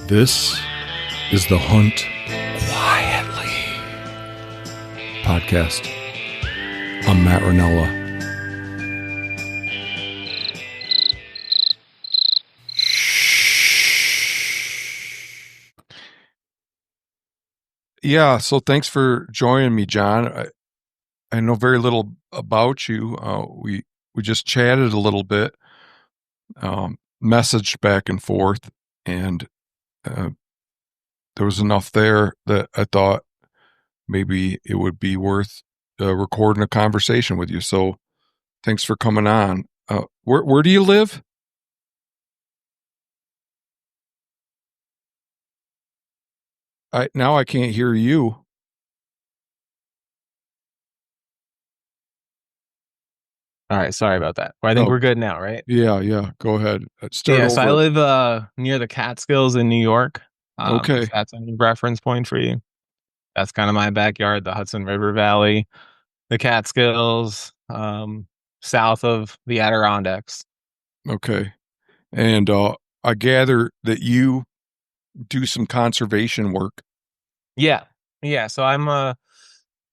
This is the Hunt Quietly podcast. I'm Matt Ranella. Yeah, so thanks for joining me, John. I know very little about you. We just chatted a little bit, messaged back and forth, and there was enough there that I thought maybe it would be worth recording a conversation with you. So thanks for coming on. Where do you live? Now I can't hear you. All right, sorry about that. Well, I think we're good now, right? Yeah. Go ahead. Start Yeah, over. so I live near the Catskills in New York. Okay. If that's a reference point for you. That's kind of my backyard, the Hudson River Valley, the Catskills, south of the Adirondacks. Okay. And I gather that you do some conservation work. Yeah. Yeah, so I'm a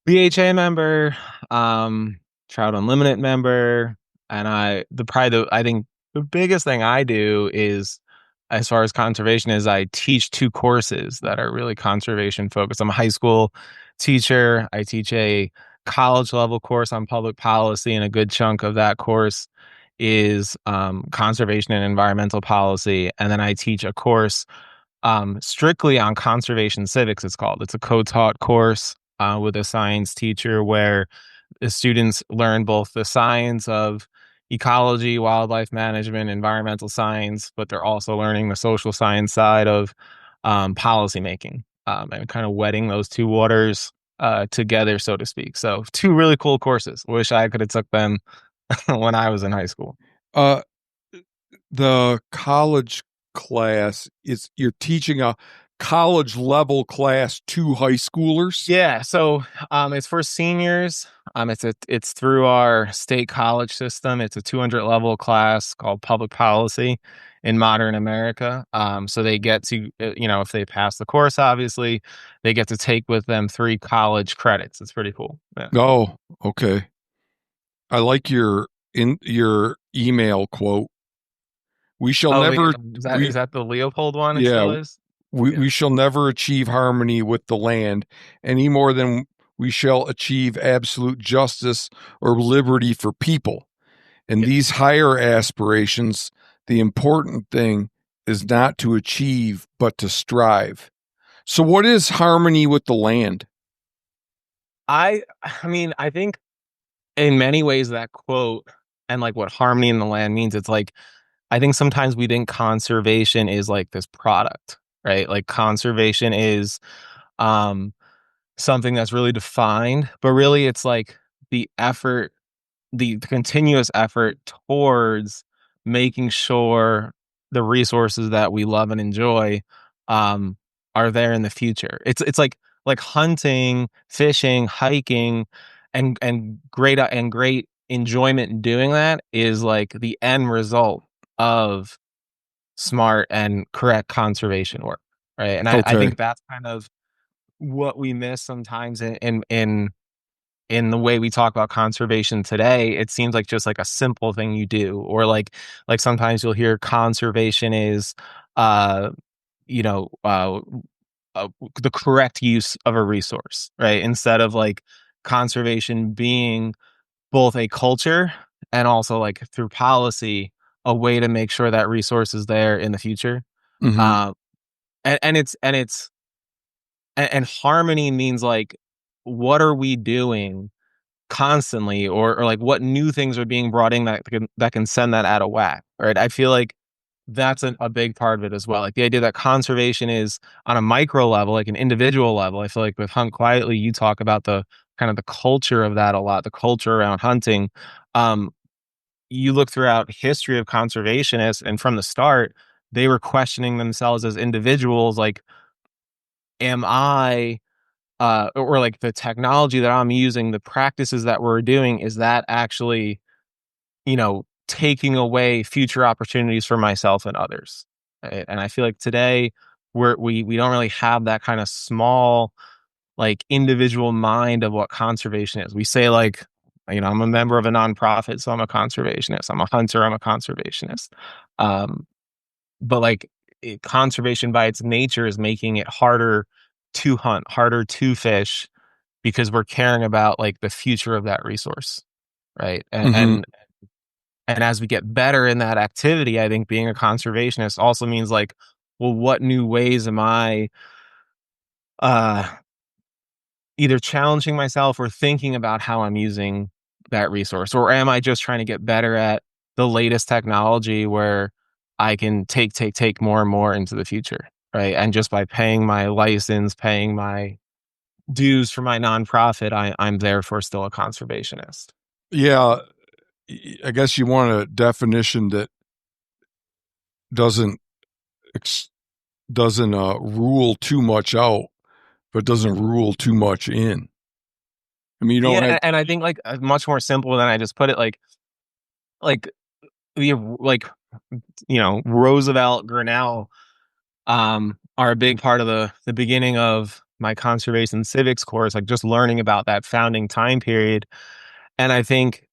BHA member, Trout Unlimited member, and I think the biggest thing I do is, as far as conservation, is I teach two courses that are really conservation focused. I'm a high school teacher. I teach a college level course on public policy, and a good chunk of that course is conservation and environmental policy. And then I teach a course strictly on conservation civics. It's a co-taught course with a science teacher, where the students learn both the science of ecology, wildlife management, environmental science, but they're also learning the social science side of policy making, and kind of wetting those two waters together, so to speak. So two really cool courses. Wish I could have took them when I was in high school. Uh, the college class is you're teaching a college level class to high schoolers. Yeah, so it's for seniors. It's through our state college system. It's a 200 level class called Public Policy in Modern America. So they get to, if they pass the course, obviously, they get to take with them 3 college credits. It's pretty cool. Yeah. Oh, okay. I like your email quote. We shall Oh, never. is that the Leopold one? It Yeah, still is. we, Yeah. we shall never achieve harmony with the land any more than we shall achieve absolute justice or liberty for people. In these higher aspirations, the important thing is not to achieve, but to strive. So, what is harmony with the land? I mean, I think in many ways that quote and like what harmony in the land means, it's like, I think sometimes we think conservation is like this product, right? Like conservation is um something that's really defined, but really it's like the effort, the continuous effort towards making sure the resources that we love and enjoy um are there in the future. It's like hunting, fishing, hiking, and great enjoyment in doing that is like the end result of smart and correct conservation work, right? And I Okay. think that's kind of what we miss sometimes in the way we talk about conservation today. It seems like just like a simple thing you do, or like sometimes you'll hear conservation is uh you know uh, the correct use of a resource, right? Instead of like conservation being both a culture and also like through policy a way to make sure that resource is there in the future. Mm-hmm. uh, and harmony means like, what are we doing constantly, or like what new things are being brought in that can send that out of whack, right? I feel like that's a big part of it as well. Like the idea that conservation is on a micro level, like an individual level. I feel like with Hunt Quietly, you talk about the kind of the culture of that a lot, the culture around hunting. Um, you look throughout history of conservationists, and from the start, they were questioning themselves as individuals, like, am I or like the technology that I'm using, the practices that we're doing, is that actually, taking away future opportunities for myself and others? Right? And I feel like today we don't really have that kind of small, like, individual mind of what conservation is. We say, like, I'm a member of a nonprofit, so I'm a conservationist. I'm a hunter, I'm a conservationist. Um, but like, conservation by its nature is making it harder to hunt, harder to fish, because we're caring about like the future of that resource, right? And Hmm. and as we get better in that activity, I think being a conservationist also means like, well, what new ways am I uh either challenging myself or thinking about how I'm using that resource? Or am I just trying to get better at the latest technology where I can take more and more into the future, right? And just by paying my license, paying my dues for my nonprofit, I'm therefore still a conservationist. Yeah, I guess you want a definition that doesn't ex- doesn't rule too much out, but doesn't rule too much in. I mean, you don't Yeah, have. and I think like much more simple than I just put it. Like the like Roosevelt, Grinnell, are a big part of the beginning of my conservation civics course, like just learning about that founding time period. And I think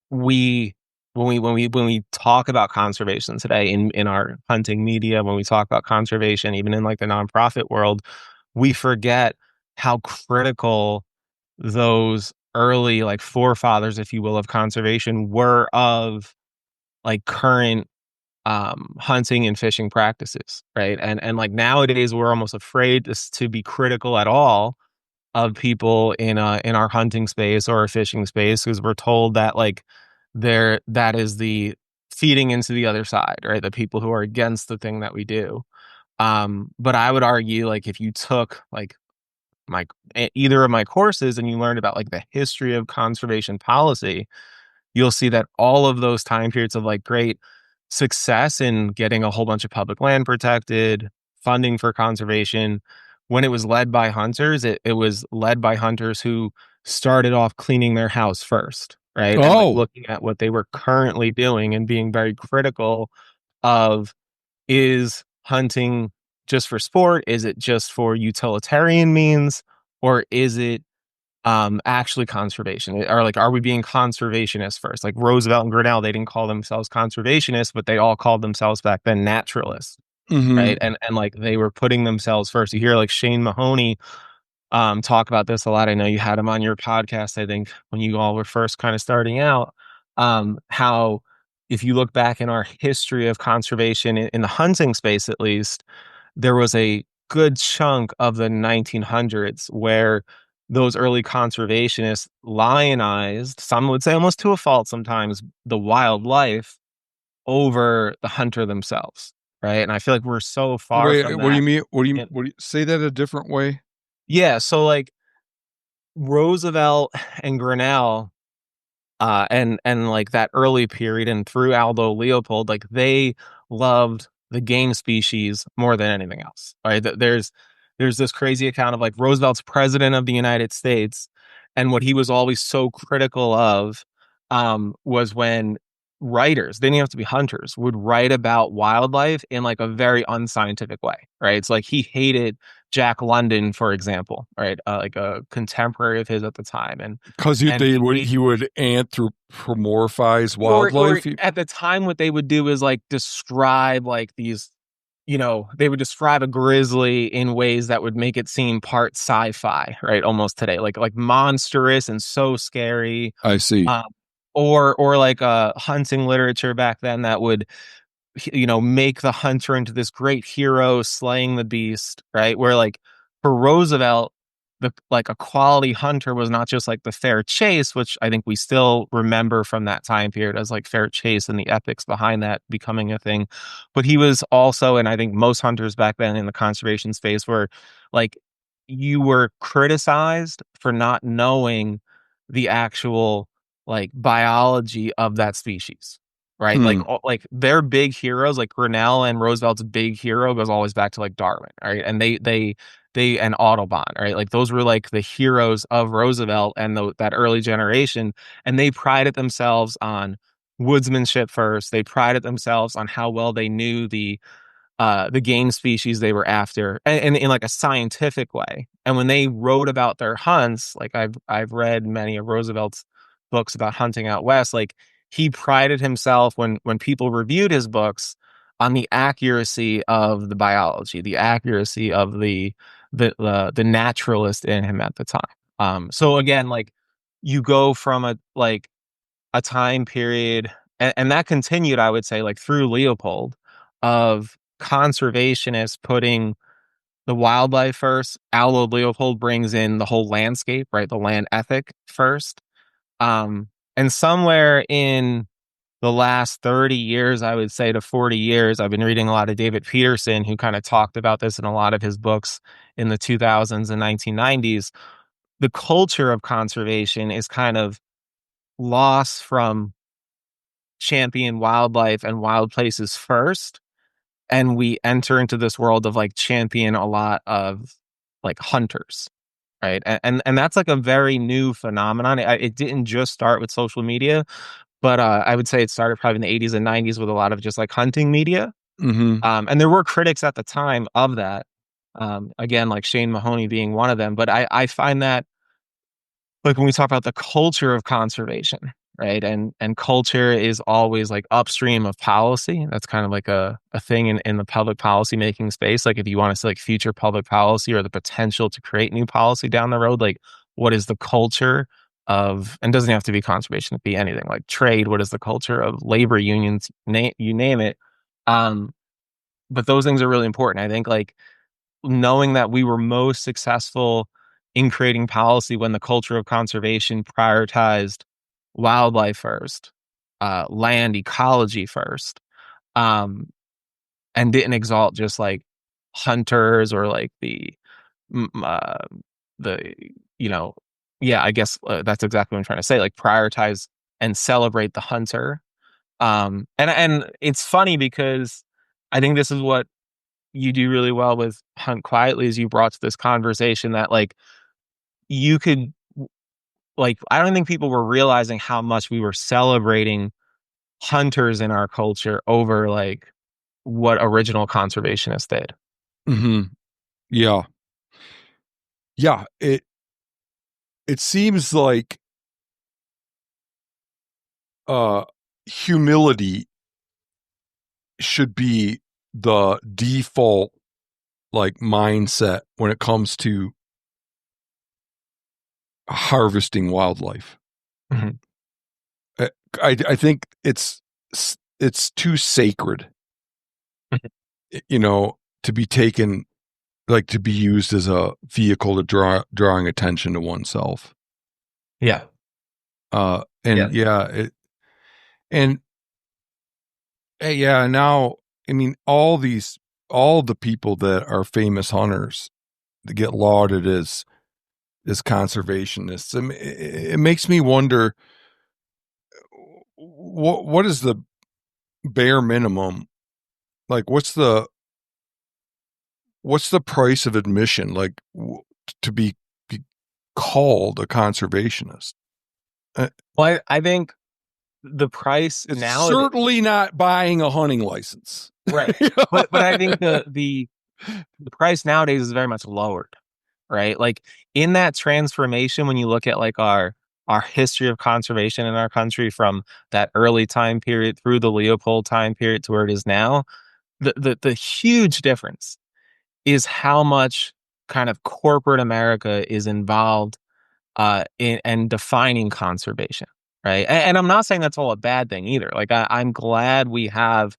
we when we talk about conservation today in our hunting media, when we talk about conservation, even in like the nonprofit world, we forget how critical those early like forefathers, if you will, of conservation were of like current hunting and fishing practices, right? And like nowadays we're almost afraid to be critical at all of people in our hunting space or our fishing space, because we're told that like that is the feeding into the other side, right? The people who are against the thing that we do. But I would argue, like, if you took like my either of my courses and you learned about like the history of conservation policy, you'll see that all of those time periods of like great success in getting a whole bunch of public land protected, funding for conservation, when it was led by hunters, it was led by hunters who started off cleaning their house first, right? And like Oh, looking at what they were currently doing and being very critical of, is hunting just for sport? Is it just for utilitarian means? Or is it actually conservation? Or like, are we being conservationists first? Like Roosevelt and Grinnell, they didn't call themselves conservationists, but they all called themselves back then naturalists, hmm. right? And like they were putting themselves first. You hear like Shane Mahoney talk about this a lot. I know you had him on your podcast, I think, when you all were first kind of starting out. How, if you look back in our history of conservation in the hunting space, at least, there was a good chunk of the 1900s where those early conservationists lionized, some would say almost to a fault sometimes, the wildlife over the hunter themselves, right? And I feel like we're so far Wait, from what do you that. mean? And What do you say that a different way? yeah, so like Roosevelt and Grinnell, and like that early period and through Aldo Leopold, like they loved the game species more than anything else. Right? There's this crazy account of like Roosevelt's president of the United States, and what he was always so critical of was when writers, they didn't have to be hunters, would write about wildlife in like a very unscientific way. Right? It's like he hated Jack London, for example, right? Like a contemporary of his at the time, Because and he would anthropomorphize or wildlife. at the time what they would do is like describe like these, they would describe a grizzly in ways that would make it seem part sci-fi, right? Almost today, like monstrous and so scary. I see. um or like hunting literature back then that would, make the hunter into this great hero slaying the beast, right? Where like for Roosevelt, the like a quality hunter was not just like the fair chase, which I think we still remember from that time period as like fair chase and the epics behind that becoming a thing. But he was also, and I think most hunters back then in the conservation space were like, you were criticized for not knowing the actual like biology of that species, right? Like Hmm. like their big heroes, like Grinnell and Roosevelt's big hero goes always back to like Darwin, right? And they and Audubon, right? Like those were like the heroes of Roosevelt and that early generation, and they prided themselves on woodsmanship first. They prided themselves on how well they knew the the game species they were after, and in like a scientific way. And when they wrote about their hunts, like I've read many of Roosevelt's books about hunting out west, like he prided himself when people reviewed his books on the accuracy of the biology, the accuracy of the naturalist in him at the time. So again, like you go from a time period, and that continued, I would say, like through Leopold, of conservationists putting the wildlife first. Allo Leopold brings in the whole landscape, right? The land ethic first. And somewhere in the last 30 years, I would say to 40 years, I've been reading a lot of David Peterson, who kind of talked about this in a lot of his books in the 2000s and 1990s. The culture of conservation is kind of lost from champion wildlife and wild places first, and we enter into this world of like champion a lot of like hunters, right? And that's like a very new phenomenon. It didn't just start with social media, but I would say it started probably in the 80s and 90s with a lot of just like hunting media. Mm-hmm. And there were critics at the time of that, again, like Shane Mahoney being one of them. But I find that, like, when we talk about the culture of conservation, right? And culture is always like upstream of policy. That's kind of like a thing in the public policy making space. Like if you want to see like future public policy or the potential to create new policy down the road, like what is the culture of, and doesn't have to be conservation, it be anything like trade, what is the culture of labor unions, you name it. Um, but those things are really important. I think like knowing that we were most successful in creating policy when the culture of conservation prioritized wildlife first, land ecology first, um, and didn't exalt just like hunters or like mm, uh, the you know yeah, I guess that's exactly what I'm trying to say. Like prioritize and celebrate the hunter. And it's funny because I think this is what you do really well with Hunt Quietly, is you brought to this conversation that like you could, like, I don't think people were realizing how much we were celebrating hunters in our culture over like what original conservationists did. Mm-hmm. Yeah. Yeah. It seems like uh humility should be the default like mindset when it comes to harvesting wildlife. Mhm. I I think it's too sacred, you know, to be taken, like to be used as a vehicle to drawing attention to oneself. Yeah. And Yeah. yeah, and yeah, now I mean all the people that are famous hunters that get lauded as conservationists. I mean, it makes me wonder what is the bare minimum? Like what's the price of admission, like to be called a conservationist? Uh, Well, I think the price It's nowadays, certainly not buying a hunting license. right? But I think the price nowadays is very much lowered, right? Like in that transformation, when you look at like our history of conservation in our country from that early time period through the Leopold time period to where it is now, the huge difference is how much kind of corporate America is involved in and defining conservation, right? And I'm not saying that's all a bad thing either. Like I'm glad we have,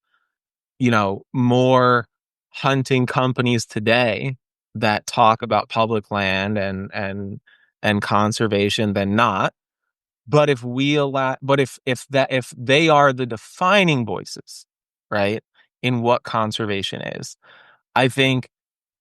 more hunting companies today that talk about public land and conservation than not. But if we allow, but if they are the defining voices, right, in what conservation is, I think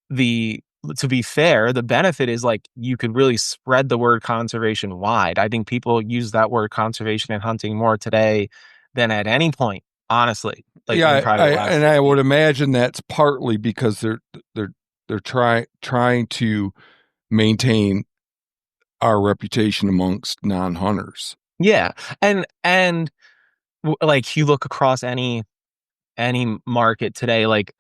the to be fair, the benefit is like you could really spread the word conservation wide. I think people use that word conservation and hunting more today than at any point, honestly, like in Yeah, probably the last and I 50 would years. imagine that's partly because they're trying to maintain our reputation amongst non-hunters. Yeah. And like you look across any market today, like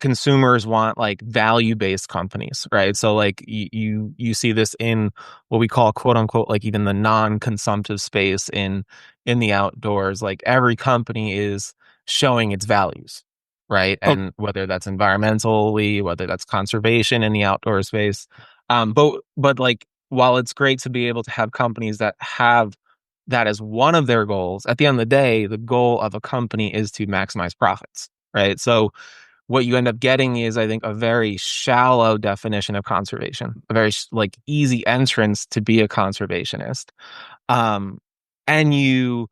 consumers want like value-based companies, right? So like you see this in what we call quote unquote like even the non-consumptive space in the outdoors. Like every company is showing its values, right? Oh, And whether that's environmentally, whether that's conservation in the outdoor space. But like while it's great to be able to have companies that have that as one of their goals, at the end of the day, the goal of a company is to maximize profits, right? So what you end up getting is, I think, a very shallow definition of conservation, a very like easy entrance to be a conservationist. Um, and you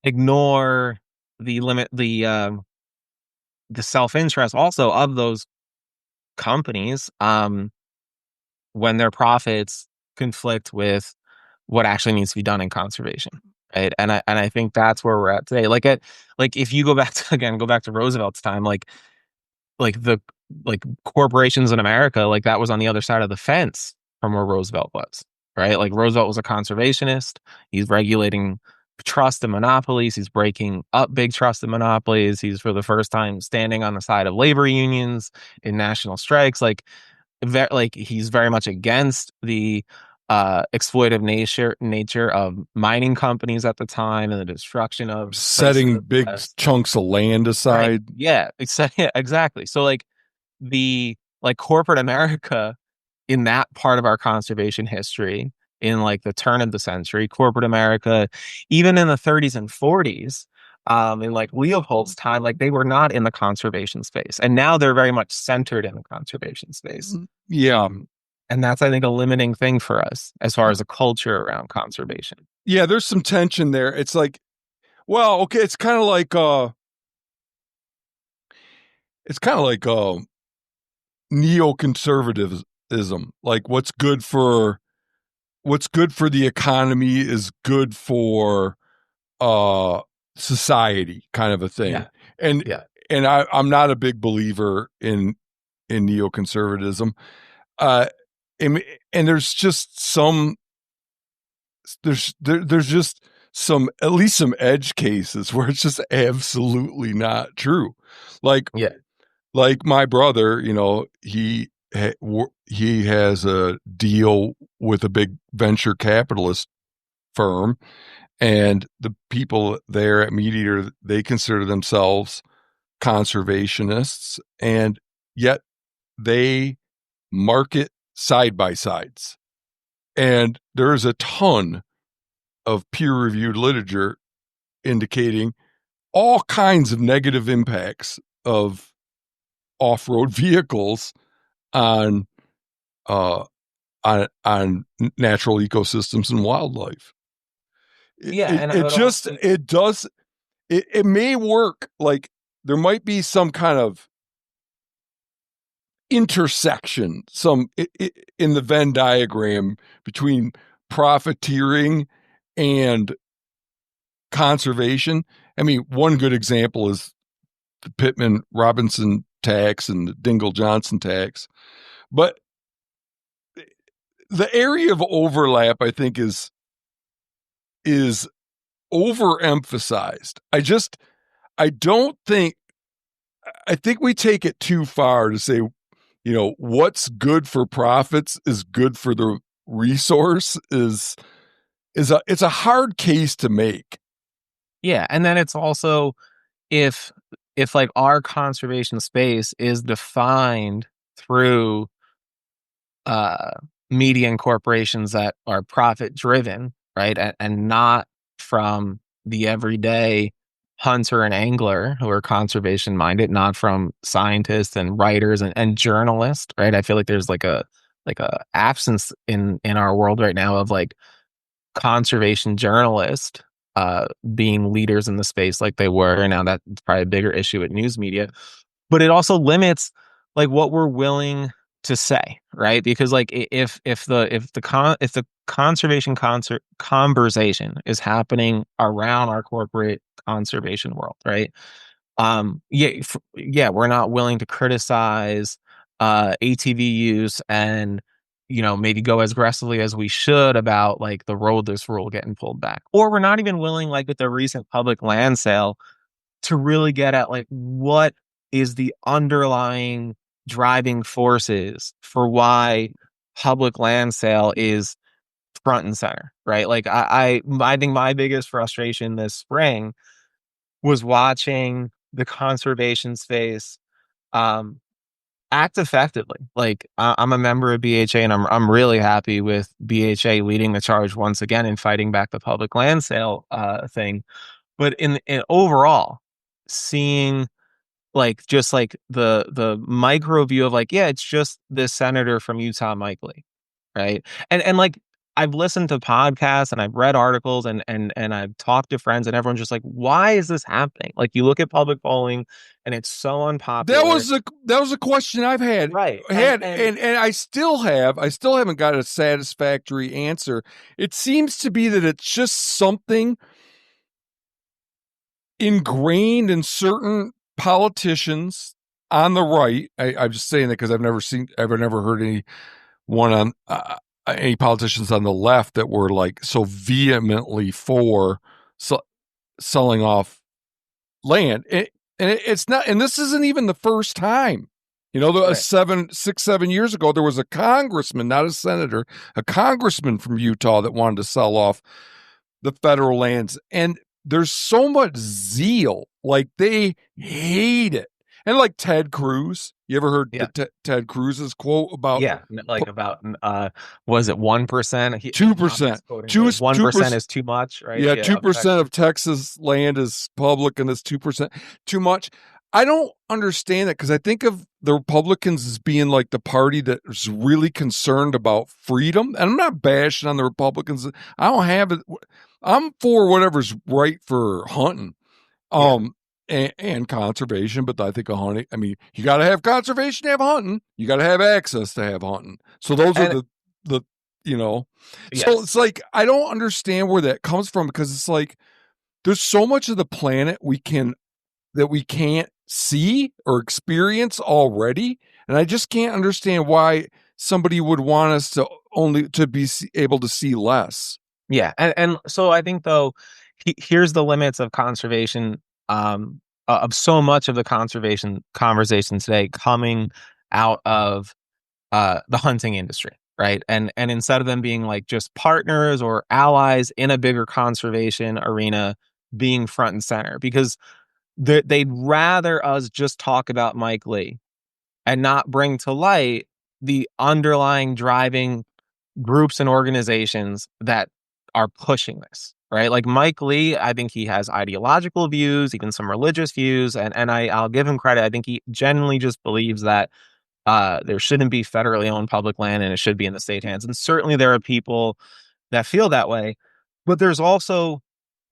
ignore the limit, the self-interest also of those companies, when their profits conflict with what actually needs to be done in conservation. Right. And I think that's where we're at today. Like if you go back to again, go back to Roosevelt's time, like the like corporations in America, like that was on the other side of the fence from where Roosevelt was, right? Like Roosevelt was a conservationist. He's regulating trust and monopolies. He's breaking up big trust and monopolies. He's for the first time standing on the side of labor unions in national strikes. Like he's very much against the exploitive nature of mining companies at the time and the destruction of places setting of the big West. chunks of land Right. aside. Yeah. Yeah, exactly. So the like corporate America in that part of our conservation history in like the turn of the century, corporate America, even in the 30s and 40s, in like Leopold's time, like they were not in the conservation space. And now they're very much centered in the conservation space. Yeah. And that's, I think, a limiting thing for us as far as a culture around conservation. Yeah, there's some tension there. It's like, well, okay, it's kind of like neoconservatism. Like what's good for the economy is good for uh society kind of a thing. Yeah. And Yeah. I'm not a big believer in neoconservatism. Uh and, and there's just some there's just some at least some edge cases where it's just absolutely not true. Like Yeah. like my brother, he has a deal with a big venture capitalist firm, and the people there at Meat Eater, they consider themselves conservationists, and yet they market side by sides. And there is a ton of peer reviewed literature indicating all kinds of negative impacts of off road vehicles on uh, on natural ecosystems and wildlife. It, Yeah. it, And I it would just also, it does it may work. Like there might be some kind of intersection, in the Venn diagram between profiteering and conservation. I mean, one good example is the Pittman Robinson tax and the Dingle Johnson tax, but the area of overlap, I think, is overemphasized. I don't think I think we take it too far to say, what's good for profits is good for the resource it's a hard case to make. yeah. And then it's also, if like our conservation space is defined through uh media and corporations that are profit driven, right? And not from the everyday hunter and angler who are conservation minded, not from scientists and writers and journalists, right? I feel like there's like a absence in our world right now of like conservation journalists being leaders in the space like they were. And now that's probably a bigger issue with news media, but it also limits like what we're willing to say, right? Because like if the conservation concert conversation is happening around our corporate conservation world, right? Yeah, we're not willing to criticize ATV use and maybe go as aggressively as we should about like the roadless rule getting pulled back, or we're not even willing, like with the recent public land sale, to really get at like what is the underlying driving forces for why public land sale is front and center, right? Like I think my biggest frustration this spring was watching the conservation space um act effectively. Like I'm a member of BHA, and I'm really happy with BHA leading the charge once again in fighting back the public land sale thing. But in overall, seeing like just like the micro view of like, yeah, it's just this senator from Utah, Mike Lee, right? And like I've listened to podcasts and I've read articles and I've talked to friends and everyone's just like, why is this happening? Like you look at public polling and it's so unpopular. That was a question I've Right. and I still haven't got a satisfactory answer. It seems to be that it's just something ingrained in certain politicians on the right. I'm just saying that because I've never heard anyone on any politicians on the left that were like so vehemently for selling off land. It's not, and this isn't even the first time. You know, Right. 7 years ago, there was a congressman, not a senator, a congressman from Utah that wanted to sell off the federal lands. And there's so much zeal, like they hate it. And like Ted Cruz, you ever heard Yeah. Ted Cruz's quote about Yeah. Like about was it 1%? 2%? 1% is too much, right? Yeah, Yeah. 2% of Texas land is public, and it's 2% too much. I don't understand that because I think of the Republicans as being like the party that is really concerned about freedom. And I'm not bashing on the Republicans. I don't have it. I'm for whatever's right for hunting, Yeah. and conservation. But I think a hunting. I mean, you got to have conservation to have hunting. You got to have access to have hunting. So those are And the you know. So yes. it's like I don't understand where that comes from because it's like there's so much of the planet we can't see or experience already, and I just can't understand why somebody would want us to only to be able to see less. Yeah. And so I think though here's the limits of conservation of so much of the conservation conversation today coming out of the hunting industry, right? And instead of them being like just partners or allies in a bigger conservation arena, being front and center, because they'd rather us just talk about Mike Lee and not bring to light the underlying driving groups and organizations that are pushing this, right? Like Mike Lee, I think he has ideological views, even some religious views, and I'll give him credit. I think he genuinely just believes that there shouldn't be federally owned public land and it should be in the state hands. And certainly there are people that feel that way, but there's also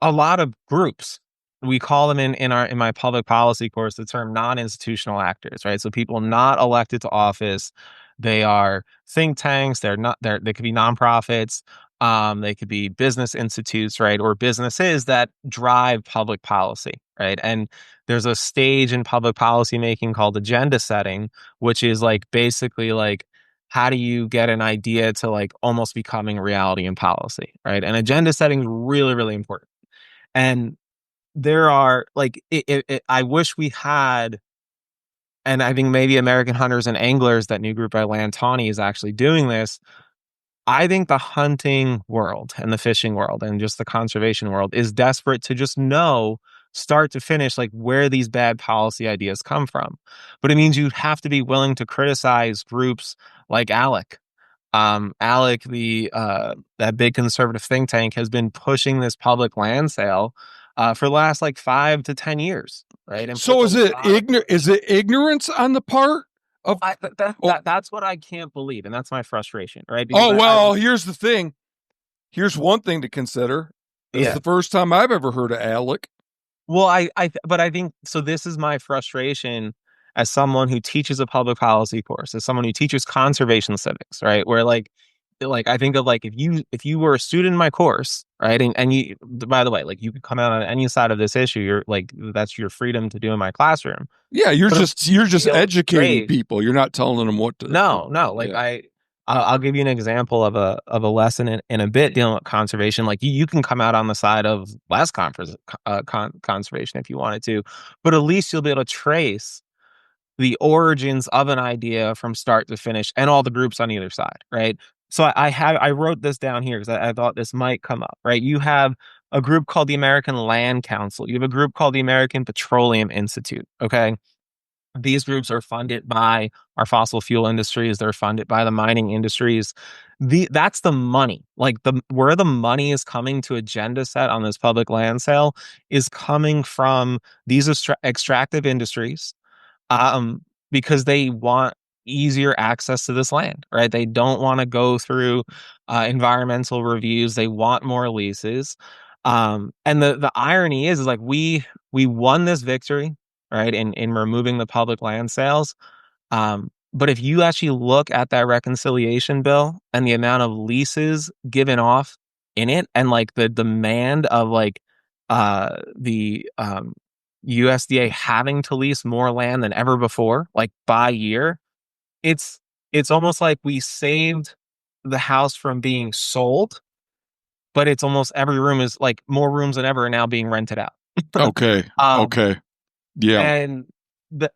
a lot of groups. We call them in my public policy course the term non-institutional actors, right? So people not elected to office. They are think tanks. They could be nonprofits. They could be business institutes, right? Or businesses that drive public policy, right? And there's a stage in public policy making called agenda setting, which is like basically like how do you get an idea to like almost becoming reality in policy, right? And agenda setting is really, really important. And there are like I wish we had, and I think maybe American Hunters and Anglers, that new group by Lan Tawney, is actually doing this. I think the hunting world and the fishing world and just the conservation world is desperate to just know start to finish like where these bad policy ideas come from. But it means you have to be willing to criticize groups like ALEC. ALEC, the that big conservative think tank, has been pushing this public land sale for the last like 5 to 10 years, right? And So puts a is it lot of is it ignorance on the part of oh, that's what I can't believe, and that's my frustration, right? Because oh well, here's the thing. Here's one thing to consider. This is yeah. the first time I've ever heard of Alec. Well, but I think so. This is my frustration as someone who teaches a public policy course, as someone who teaches conservation civics, right? Where like I think of like if you were a student in my course, right? And you, by the way, like you could come out on any side of this issue. You're like that's your freedom to do in my classroom. Yeah, But you're just feel educating great. people. You're not telling them what to. No. Like Yeah. I'll give you an example of a lesson in a bit dealing with conservation. Like you can come out on the side of less conservation if you wanted to, but at least you'll be able to trace the origins of an idea from start to finish and all the groups on either side, right? So I wrote this down here because I thought this might come up, right? You have a group called the American Land Council. You have a group called the American Petroleum Institute. Okay. These groups are funded by our fossil fuel industries. They're funded by the mining industries. That's the money. Like the where the money is coming to agenda set on this public land sale is coming from these extractive industries, um, because they want easier access to this land, right? They don't want to go through environmental reviews. They want more leases. And the irony is like we won this victory, right, in removing the public land sales. But if you actually look at that reconciliation bill and the amount of leases given off in it, and like the demand of like the USDA having to lease more land than ever before, like by year, it's it's almost like we saved the house from being sold, but it's almost every room is like more rooms than ever are now being rented out. Okay. Um, Okay. Yeah. and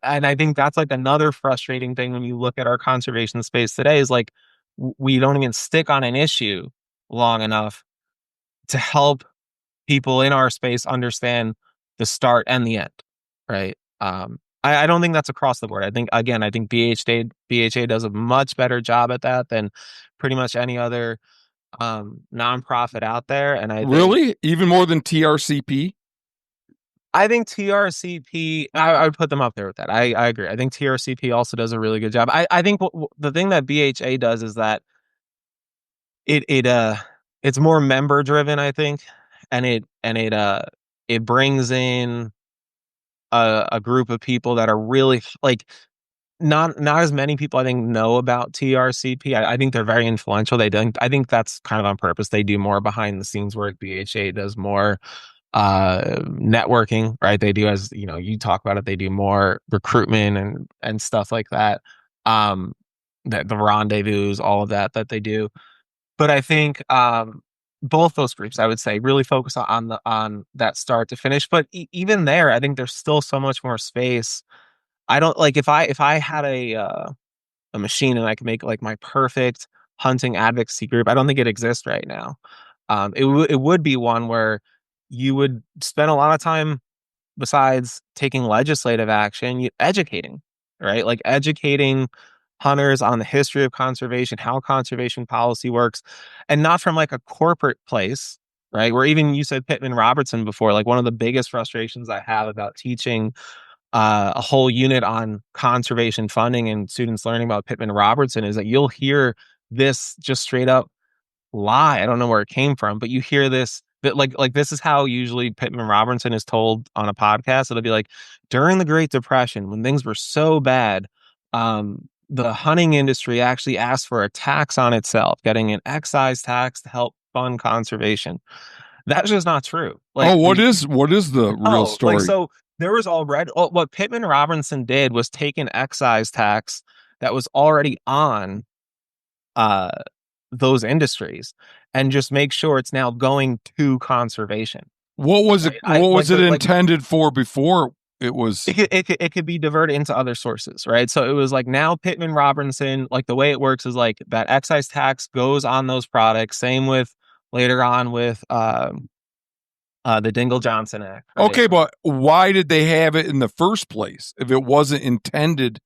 and I think that's like another frustrating thing when you look at our conservation space today is like we don't even stick on an issue long enough to help people in our space understand the start and the end, right? I don't think that's across the board. I think again, I think BHA does a much better job at that than pretty much any other nonprofit out there. And Really? Even more than TRCP? I think TRCP, I would put them up there with that. I agree. I think TRCP also does a really good job. I think the thing that BHA does is that it it's more member driven, I think, and it brings in a group of people that are really like not as many people I think know about TRCP. I think they're very influential. I think that's kind of on purpose. They do more behind the scenes work. BHA does more networking, right? They do, as you know, you talk about it, they do more recruitment and stuff like that. That the rendezvous, all of that they do. But I think both those groups, I would say, really focus on that start to finish. But even there, I think there's still so much more space. I don't like if I had a machine and I could make like my perfect hunting advocacy group. I don't think it exists right now. It would be one where you would spend a lot of time besides taking legislative action, educating, right? Like educating hunters on the history of conservation, how conservation policy works, and not from like a corporate place, right? Where even you said Pittman Robertson before, like one of the biggest frustrations I have about teaching a whole unit on conservation funding and students learning about Pittman Robertson is that you'll hear this just straight up lie. I don't know where it came from, but you hear this that like this is how usually Pittman Robertson is told on a podcast. It'll be like during the Great Depression when things were so bad, the hunting industry actually asked for a tax on itself, getting an excise tax to help fund conservation. That's just not true. Oh, Like what is the real oh, like story? so there was already what Pittman Robertson did was take an excise tax that was already on uh those industries and just make sure it's now going to conservation. What was it? Right? I What was like it the like intended for before it was? it could be diverted into other sources, right? So it was like now Pittman Robertson, like the way it works is like that excise tax goes on those products. Same with later on with the Dingle Johnson Act, right? Okay, but why did they have it in the first place if it wasn't intended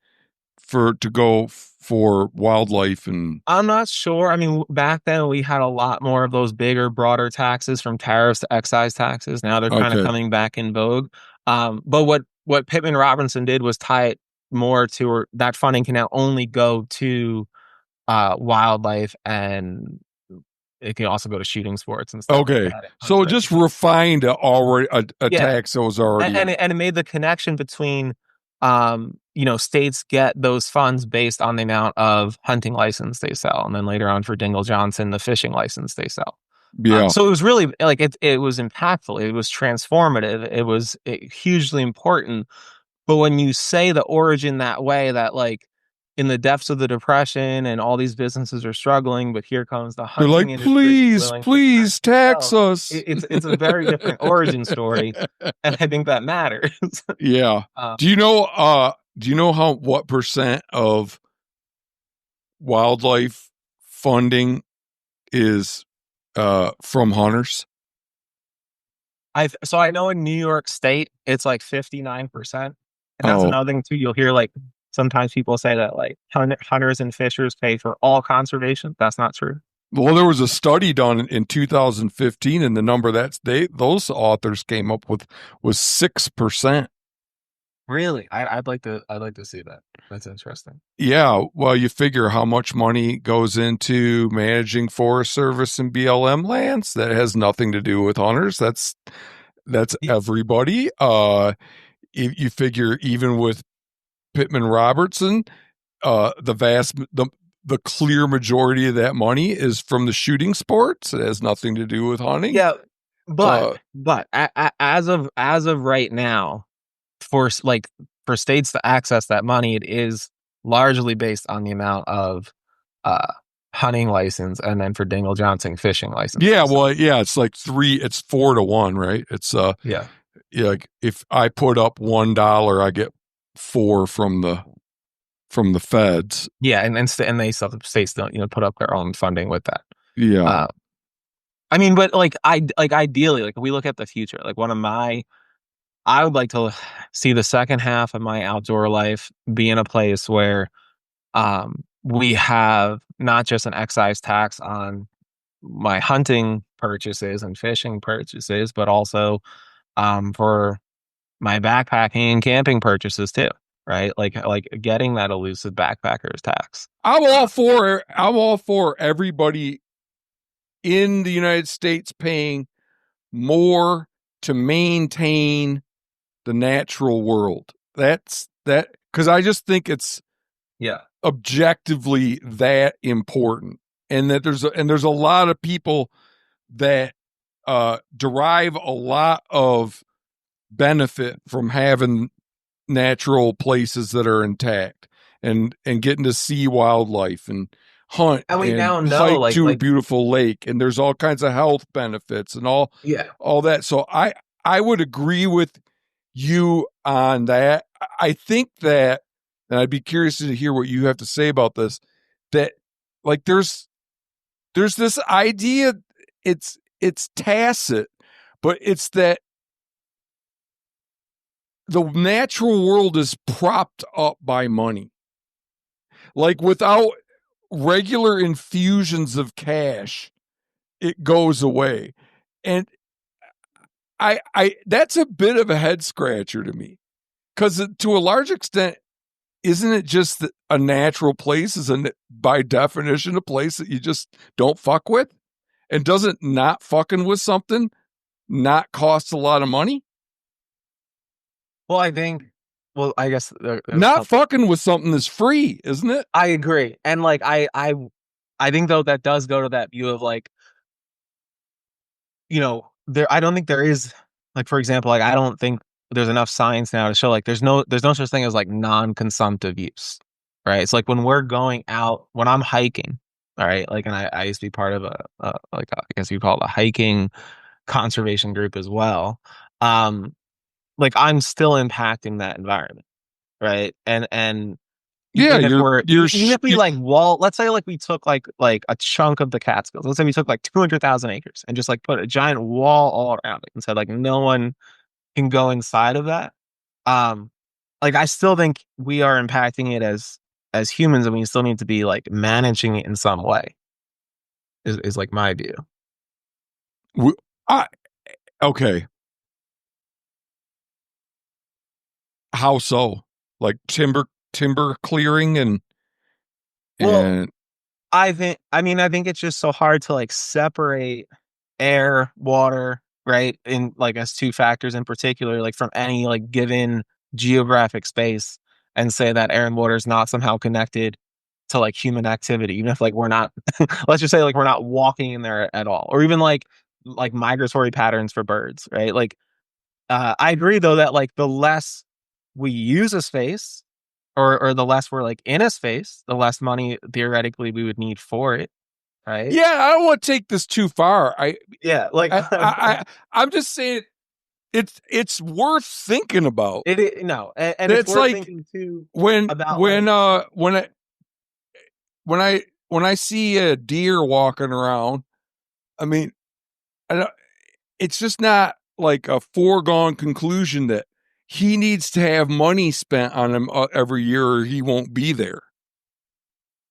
for to go for wildlife and I'm not sure. I mean, back then we had a lot more of those bigger, broader taxes from tariffs to excise taxes. Now they're kind of okay. coming back in vogue. But what Pittman Robinson did was tie it more to that funding can now only go to wildlife, and it can also go to shooting sports and stuff like Okay. that. So it just refined already a Yeah, tax that was already and it made the connection between states get those funds based on the amount of hunting license they sell, and then later on for Dingle Johnson the fishing license they sell. yeah. So it was really like it was impactful, it was transformative, it was hugely important. But when you say the origin that way, that like in the depths of the depression and all these businesses are struggling, but here comes the They're hunting like, industry please, willing to tax please tax themselves. us. It's a very different origin story, and I think that matters. Yeah. uh, Do you know Do you know how what percent of wildlife funding is from hunters? So I know in New York State it's like 59%. And that's Oh, another thing too. You'll hear like sometimes people say that like hunters and fishers pay for all conservation. That's not true. well, there was a study done in 2015, and the number those authors came up with was 6%. Really? I'd like to see that. That's interesting. Yeah, well, you figure how much money goes into managing Forest Service and BLM lands. That has nothing to do with hunters. That's Y- everybody. You figure even with Pittman Robertson, the clear majority of that money is from the shooting sports. It has nothing to do with hunting. Yeah, but Uh, as of right now, like for states to access that money, it is largely based on the amount of uh hunting license, and then for Dingle Johnson fishing yeah, licenses. well, yeah, it's 4 to 1, right? Yeah. Yeah, like if I put up $1, I get four from the feds. Yeah, and they still states don't put up their own funding with that. Yeah. Uh, I mean, but like ideally, like if we look at the future, like I would like to see the second half of my outdoor life be in a place where we have not just an excise tax on my hunting purchases and fishing purchases, but also for my backpacking and camping purchases too, right? Like getting that elusive backpackers tax. Uh, I'm all for everybody in the United States paying more to maintain the natural world. That's that because I just think it's yeah. objectively that important, and that there's a lot of people that derive a lot of benefit from having natural places that are intact and getting to see wildlife and hunt And we and now know hike like to a like beautiful lake, and there's all kinds of health benefits and yeah. all that. So I would agree with you on that. I think that, and I'd be curious to hear what you have to say about this, that like there's this idea, it's tacit, but it's that the natural world is propped up by money. Like without regular infusions of cash, it goes away. And I that's a bit of a head scratcher to me, because to a large extent, isn't it just that a natural place is by definition a place that you just don't fuck with? And doesn't not fucking with something not cost a lot of money? Well, I think. Well, I guess there's a Not couple. fucking with something is free, isn't it? I agree, and like I think though that does go to that view of like there. I don't think there is like for example like I don't think there's enough science now to show like there's no such thing as like non-consumptive use, right? It's like when we're going out when I'm hiking, all right, like and I used to be part of I guess you call it a hiking conservation group as well. Um, like I'm still impacting that environment, right? And Yeah, even if we like let's say like we took like a chunk of the Catskills. Let's say we took like 200,000 acres and just like put a giant wall all around it and said like no one can go inside of that. Um, like I still think we are impacting it as humans, and we still need to be like managing it in some way. Is like my view. I, okay. How so? Like timber clearing Well, and I think it's just so hard to like separate air, water, right? In like as two factors in particular, like from any like given geographic space and say that air and water is not somehow connected to like human activity, even if like we're not let's just say like we're not walking in there at all. Or even like migratory patterns for birds, right? Like I agree though that like the less we use a space or the less we're like in a space, the less money theoretically we would need for it, right? yeah, I don't want to take this too far. Yeah, like I, I I'm just saying it's worth thinking about. No, and it's It's worth like thinking too when about when like uh when I when I when I see a deer walking around, I mean, I don't, it's just not like a foregone conclusion that he needs to have money spent on him every year or he won't be there.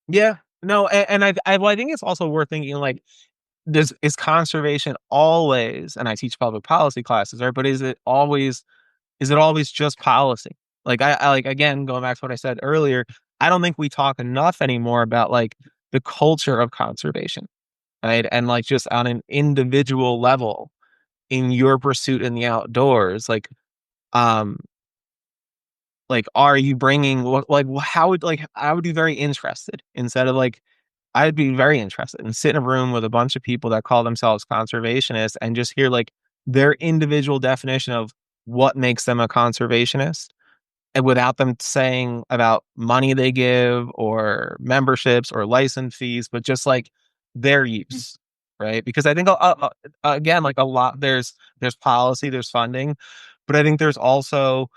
yeah, no, and well, I think it's also worth thinking like this is conservation always, and I teach public policy classes, right? But is it always just policy? Like I like again going back to what I said earlier, I don't think we talk enough anymore about like the culture of conservation, right? And like just on an individual level in your pursuit in the outdoors, um like are you bringing what like how would like I would be very interested instead of like I'd be very interested and sit in a room with a bunch of people that call themselves conservationists and just hear like their individual definition of what makes them a conservationist and without them saying about money they give or memberships or license fees, but just like their use, right? Because I think again, like a lot there's policy, there's funding, but I think there's also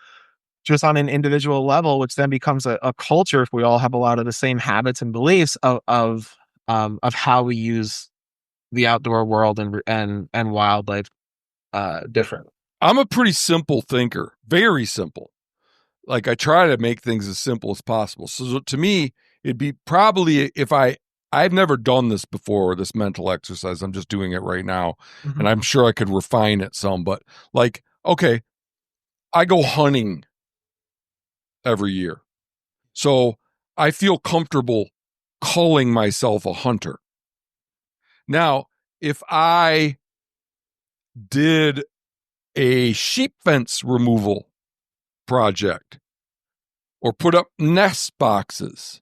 just on an individual level, which then becomes a culture if we all have a lot of the same habits and beliefs of how we use the outdoor world and wildlife different. I'm a pretty simple thinker, very simple. Like I try to make things as simple as possible. So to me, it'd be probably if I've never done this before, this mental exercise. I'm just doing it right now. And Mhm. I'm sure I could refine it some, but like, okay, I go hunting every year. So I feel comfortable calling myself a hunter. Now, if I did a sheep fence removal project or put up nest boxes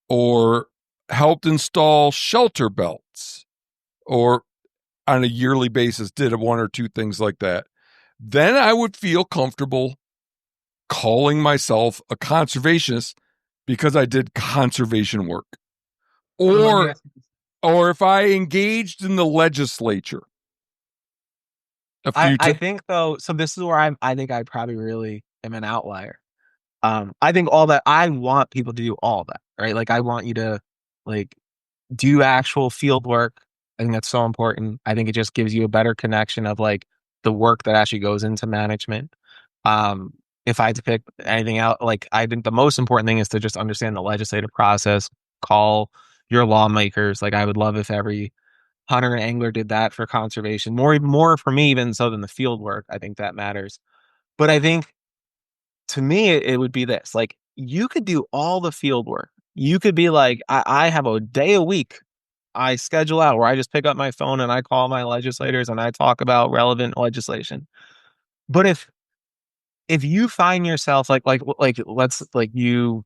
or helped install shelter belts or on a yearly basis did one or two things like that, then I would feel comfortable calling myself a conservationist because I did conservation work. So let me Or ask you, or if I engaged in the legislature a few I times. think though, so this is where I think I probably really am an outlier. I think all that I want people to do all that, right? Like I want you to like do actual field work. I think that's so important. I think it just gives you a better connection of like the work that actually goes into management. Um, if I had to pick anything out, like I think the most important thing is to just understand the legislative process, call your lawmakers. Like I would love if every hunter and angler did that for conservation. More for me even so than the field work. I think that matters. But I think to me it would be this. Like you could do all the field work. You could be like, I have a day a week I schedule out where I just pick up my phone and I call my legislators and I talk about relevant legislation. But if you find yourself like let's like you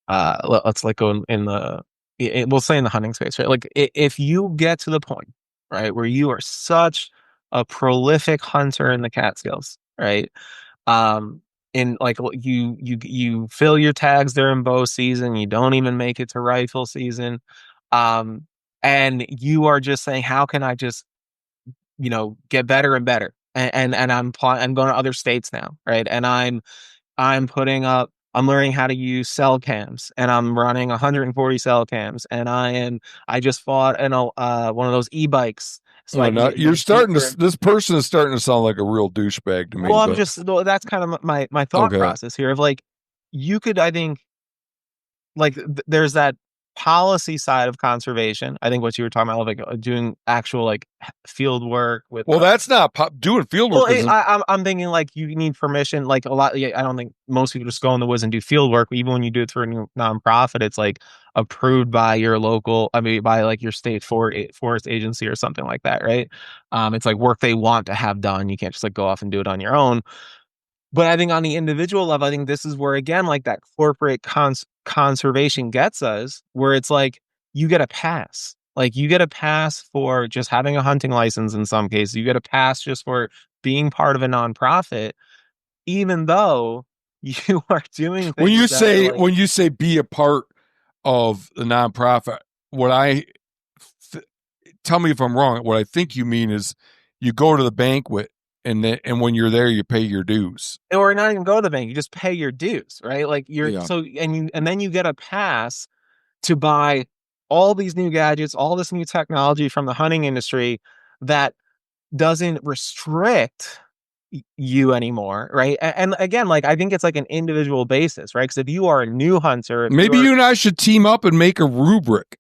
let's like go in the we'll say in the hunting space, right? Like if you get to the point, right, where you are such a prolific hunter in the Catskills, right? Um in like you fill your tags during bow season, you don't even make it to rifle season. Um and you are just saying, how can I just, get better and better? And I'm going to other states now, right? And I'm putting up, I'm learning how to use cell cams and I'm running 140 cell cams and I just fought one of those e-bikes so I Well, can now get you're even starting deeper. to. This person is starting to sound like a real douchebag to me. Well, But no, that's kind of my thought okay. process here of like, you could, I think, like there's that policy side of conservation. I think what you were talking about, like doing actual like field work with Well, that's not doing field well, work. Isn't I'm thinking like you need permission. Like a lot, yeah, I don't think most people just go in the woods and do field work. Even when you do it through a nonprofit, it's like approved by your local, I mean, by like your state forest agency or something like that, right? It's like work they want to have done. You can't just like go off and do it on your own. But I think on the individual level, I think this is where again, like that corporate conservation gets us, where it's like you get a pass. Like you get a pass for just having a hunting license in some cases. You get a pass just for being part of a nonprofit, even though you are doing things that are like, when you say be a part of the nonprofit, what I th- tell me if I'm wrong. What I think you mean is you go to the banquet and when you're there, you pay your dues. or not even go to the bank. You just pay your dues, right? Like you're Yeah. so and then you get a pass to buy all these new gadgets, all this new technology from the hunting industry that doesn't restrict you anymore, right? And again, like I think it's like an individual basis, right? Because if you are a new hunter, if Maybe you're you and I should team up and make a rubric.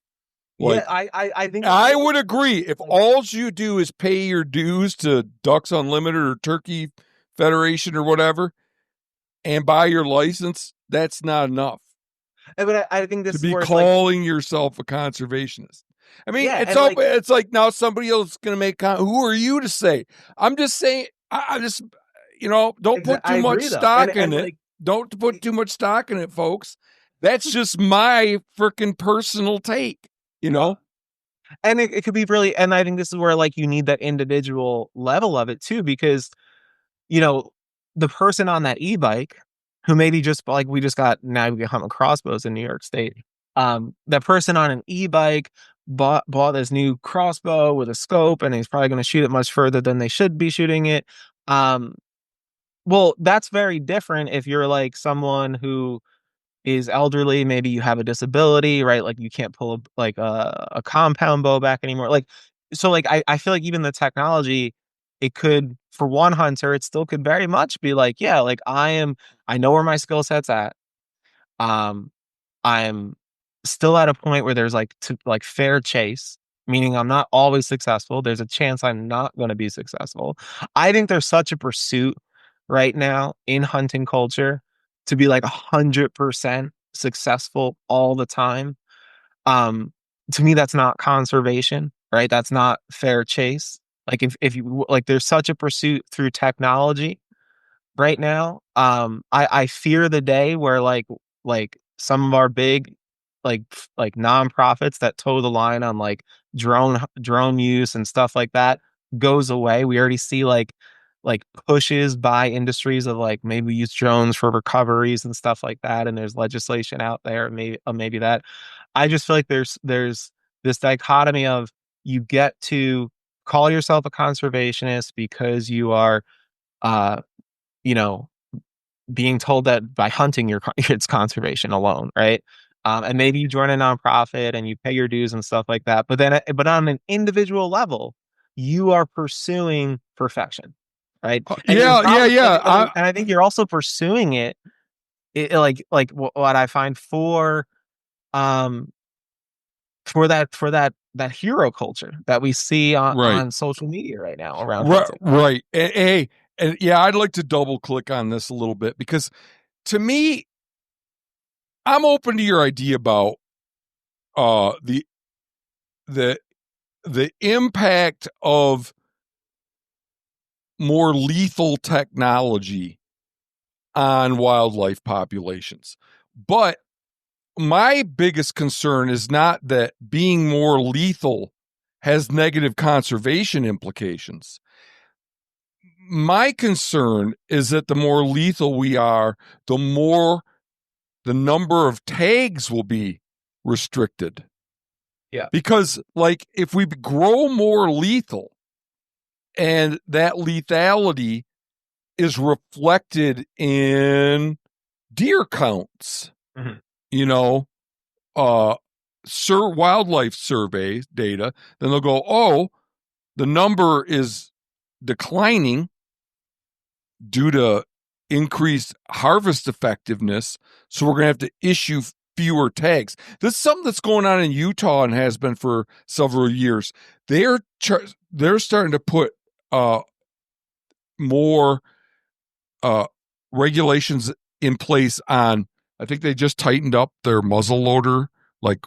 yeah, Like, I think it I would would agree. If all you do is pay your dues to Ducks Unlimited or Turkey Federation or whatever and buy your license, that's not enough but I think this to is be where it's like calling yourself a conservationist. I mean, yeah, it's and all, like it's like now somebody else is going to make who are you to say? I'm just saying I just don't put I too much agree though. stock in And it. like Don't put too much stock in it, folks. That's just my freaking personal take, you know? and it could be really and I think this is where like you need that individual level of it too, because you know, the person on that e-bike who maybe just like we just got now we can hunt with crossbows in New York State. That person on an e-bike bought this new crossbow with a scope and he's probably going to shoot it much further than they should be shooting it. Um, well, that's very different if you're like someone who is elderly, maybe you have a disability, right? Like you can't pull a compound bow back anymore. Like so like I feel like even the technology, it could for one hunter, it still could very much be like, yeah, like I know where my skill set's at. Um I'm still at a point where there's like to like fair chase, meaning I'm not always successful. There's a chance I'm not going to be successful. I think there's such a pursuit right now in hunting culture to be like 100% successful all the time. Um, to me, that's not conservation, right? That's not fair chase. Like if you like, there's such a pursuit through technology right now. I fear the day where like some of our big like nonprofits that toe the line on like drone use and stuff like that goes away. We already see like pushes by industries of like maybe we use drones for recoveries and stuff like that. And there's legislation out there, maybe that. I just feel like there's this dichotomy of you get to call yourself a conservationist because you are uh you know, being told that by hunting it's conservation alone, right? And maybe you join a nonprofit and you pay your dues and stuff like that. But on an individual level, you are pursuing perfection, right? And you're Yeah, yeah, probably, yeah. and I think you're also pursuing like what I find um for that hero culture that we see Right. on social media right now around Right, hunting. right. Hey, and yeah, I'd like to double click on this a little bit because to me, I'm open to your idea about uh the the the impact of more lethal technology on wildlife populations. But my biggest concern is not that being more lethal has negative conservation implications. My concern is that the more lethal we are, the more the number of tags will be restricted. Yeah. Because, like, if we grow more lethal and that lethality is reflected in deer counts, Mhm. you know, uh, wildlife survey data, then they'll go, oh, the number is declining due to increased harvest effectiveness. So we're going to have to issue fewer tags. This is something that's going on in Utah and has been for several years. They're starting to put more regulations in place on. I think they just tightened up their muzzle loader, like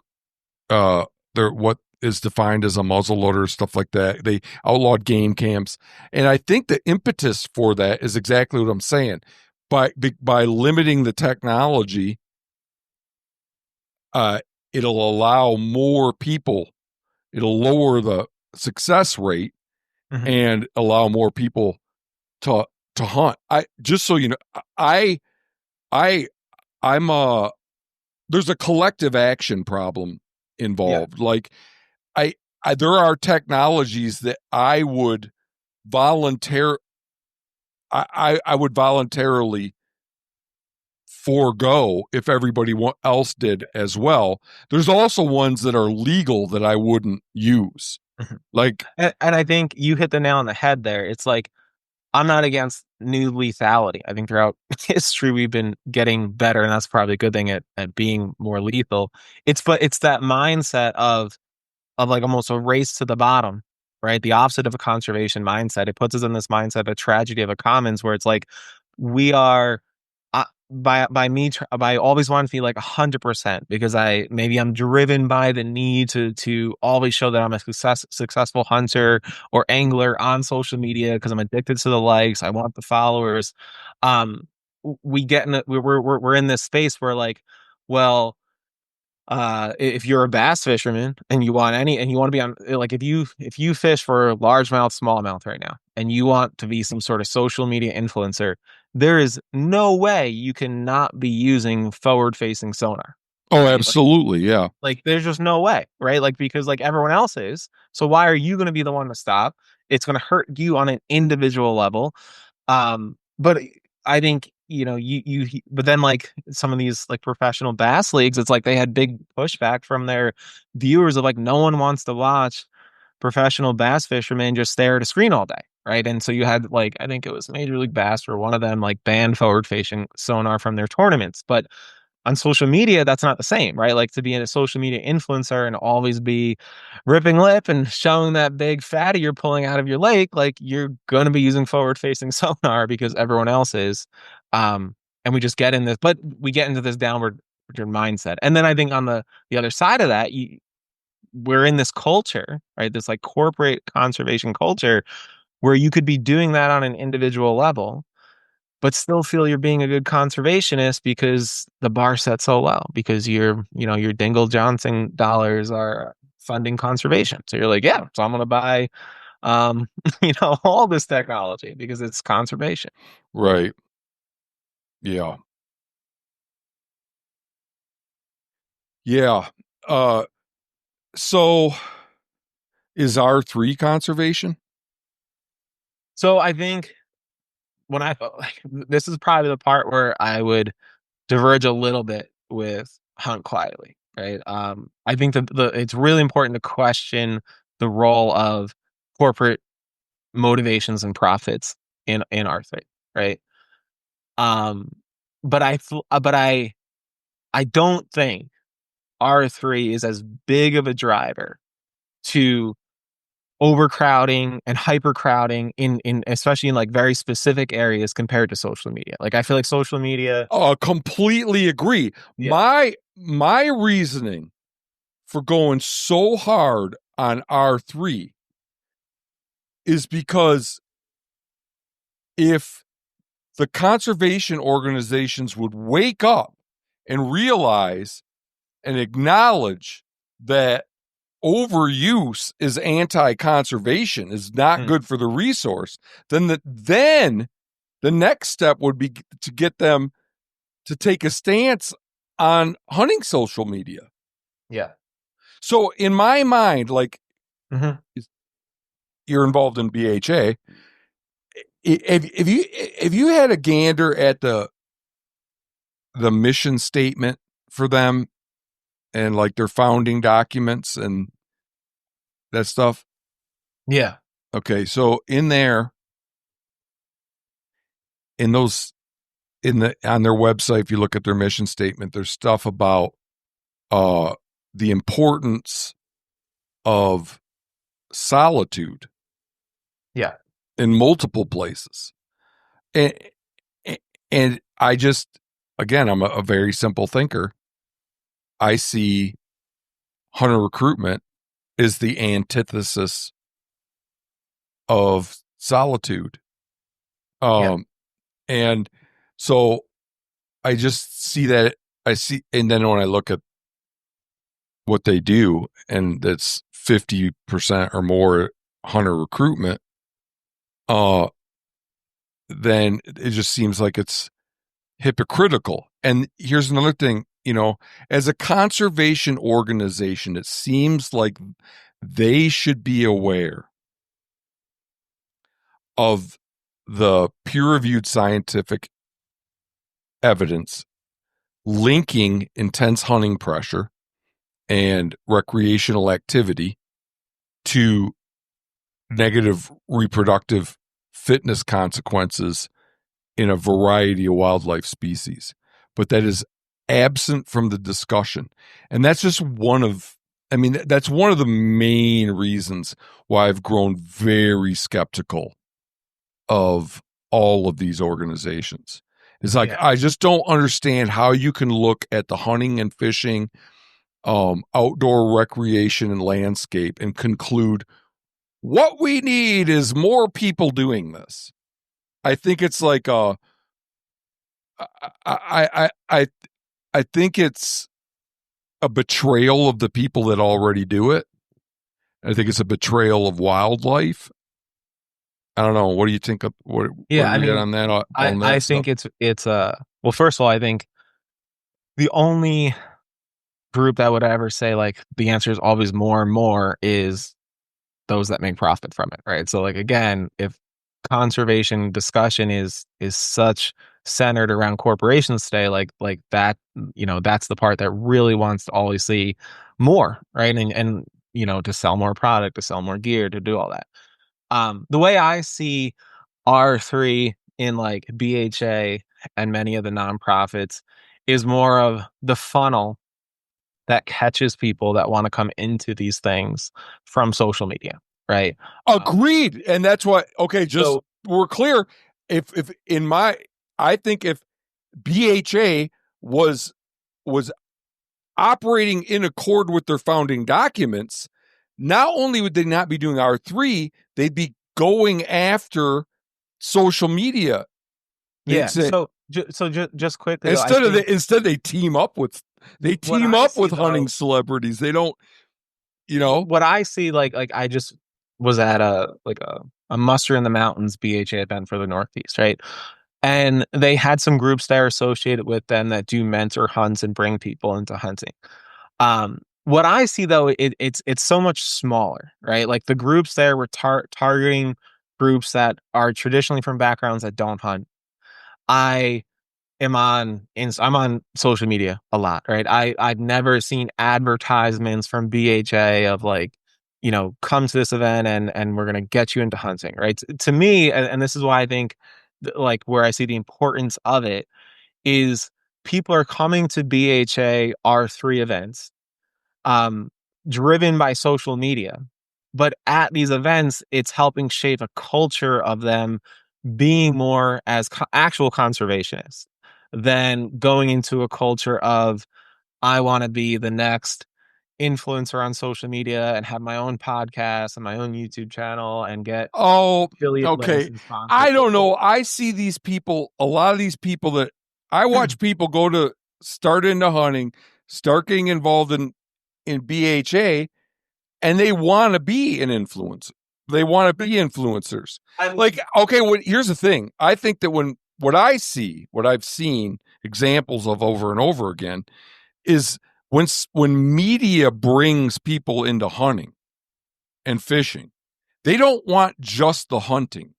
their what is defined as a muzzle loader, stuff like that. They outlawed game camps, and I think the impetus for that is exactly what I'm saying. By limiting the technology, uh, it'll allow more people. It'll lower the success rate Mhm. and allow more people to hunt. I just so you know, I I'm there's a collective action problem Yeah. involved. Like I there are technologies that I would volunteer I would voluntarily forego if everybody else did as well. There's also ones that are legal that I wouldn't use. Like, And I think you hit the nail on the head there. It's like I'm not against new lethality. I think throughout history we've been getting better, and that's probably a good thing at being more lethal. But it's that mindset of like almost a race to the bottom, right? The opposite of a conservation mindset. It puts us in this mindset, a tragedy of a commons, where it's like we are by always wanting to be like 100% because I'm driven by the need to always show that I'm a successful hunter or angler on social media because I'm addicted to the likes. I want the followers. We get in we're in this space where like, well, if you're a bass fisherman and you want to be on, like, if you fish for largemouth, smallmouth right now and you want to be some sort of social media influencer, there is no way you cannot be using forward facing sonar, oh, right? absolutely, yeah, Like there's just no way, right? Like because like everyone else is. So why are you going to be the one to stop? It's going to hurt you on an individual level. But I think, but then like some of these like professional bass leagues, it's like they had big pushback from their viewers of like no one wants to watch professional bass fishermen just stare at a screen all day. Right. And so you had like, I think it was Major League Bass or one of them like banned forward facing sonar from their tournaments. But on social media, that's not the same, right? Like to be a social media influencer and always be ripping lip and showing that big fatty you're pulling out of your lake, like you're going to be using forward facing sonar because everyone else is. And we just get in this, but we get into this downward mindset. And then I think on the other side of that, we're in this culture, right? This like corporate conservation culture where you could be doing that on an individual level but still feel you're being a good conservationist because the bar set so low because your Dingle Johnson dollars are funding conservation. So you're like, yeah, so I'm going to buy, all this technology because it's conservation. right, yeah, yeah. So is R3 conservation? So I think when like, this is probably the part where I would diverge a little bit with Hunt Quietly, right? I think that it's really important to question the role of corporate motivations and profits in our thing, right? Um, but I don't think R3 is as big of a driver to overcrowding and hypercrowding in especially in like very specific areas compared to social media. Like I feel like social media, Completely agree. yeah, My reasoning for going so hard on R3 is because if the conservation organizations would wake up and realize and acknowledge that overuse is anti-conservation, is not mm, good for the resource, then the next step would be to get them to take a stance on hunting social media. yeah, So in my mind, like, hmm, you're involved in BHA. If you had a gander at the mission statement for them and like their founding documents and that stuff. yeah, Okay, so in there, in those, in the on their website, if you look at their mission statement, there's stuff about uh the importance of solitude yeah, in multiple places. And and I just, again, I'm a very simple thinker. I see hunter recruitment is the antithesis of solitude. yeah, And so I just see that. And then when I look at what they do, and that's 50% or more hunter recruitment, uh, then it just seems like it's hypocritical. And here's another thing, as a conservation organization, it seems like they should be aware of the peer-reviewed scientific evidence linking intense hunting pressure and recreational activity to negative reproductive fitness consequences in a variety of wildlife species. But that is absent from the discussion. And that's just that's one of the main reasons why I've grown very skeptical of all of these organizations. It's like, Yeah. I just don't understand how you can look at the hunting and fishing, outdoor recreation and landscape and conclude what we need is more people doing this. I think it's like I think it's a betrayal of the people that already do it. I think it's a betrayal of wildlife. I don't know. What do you think of what Yeah, are I you at mean, on that on I that stuff? think it's well, first of all, I think the only group that would ever say like the answer is always more and more is those that make profit from it, right? So like again, if conservation discussion is such centered around corporations today, like that, that's the part that really wants to always see more, right? And to sell more product, to sell more gear, to do all that. The way I see R3 in like BHA and many of the nonprofits is more of the funnel that catches people that want to come into these things from social media, right? Agreed. And that's what, okay, just So we're clear. If in my, I think if BHA was operating in accord with their founding documents, not only would they not be doing R3, they'd be going after social media. They'd yeah, say, just quickly though, I think instead they team up with what I see hunting though, celebrities. They don't, you know. what I see like I just was at a muster in the mountains BHA event for the Northeast, right? And they had some groups that are associated with them that do mentor hunts and bring people into hunting. What I see though, it's so much smaller, right? Like the groups there were targeting groups that are traditionally from backgrounds that don't hunt. I I'm on social media a lot, right? I've never seen advertisements from BHA of like, come to this event and we're gonna get you into hunting, right? To me, and this is why I think like where I see the importance of it is people are coming to BHA R3 events, um, driven by social media. But at these events, it's helping shape a culture of them being more as actual conservationists than going into a culture of I want to be the next influencer on social media and have my own podcast and my own YouTube channel and get Oh, affiliate links okay. and I sponsorships. don't know. I see these people, a lot of these people that I watch people go to start into hunting, start getting involved in BHA, and they want to be an influencer. They want to be influencers. I'm Like, okay, here's the thing. I think that what I've seen examples of over and over again is when media brings people into hunting and fishing, they don't want just the hunting,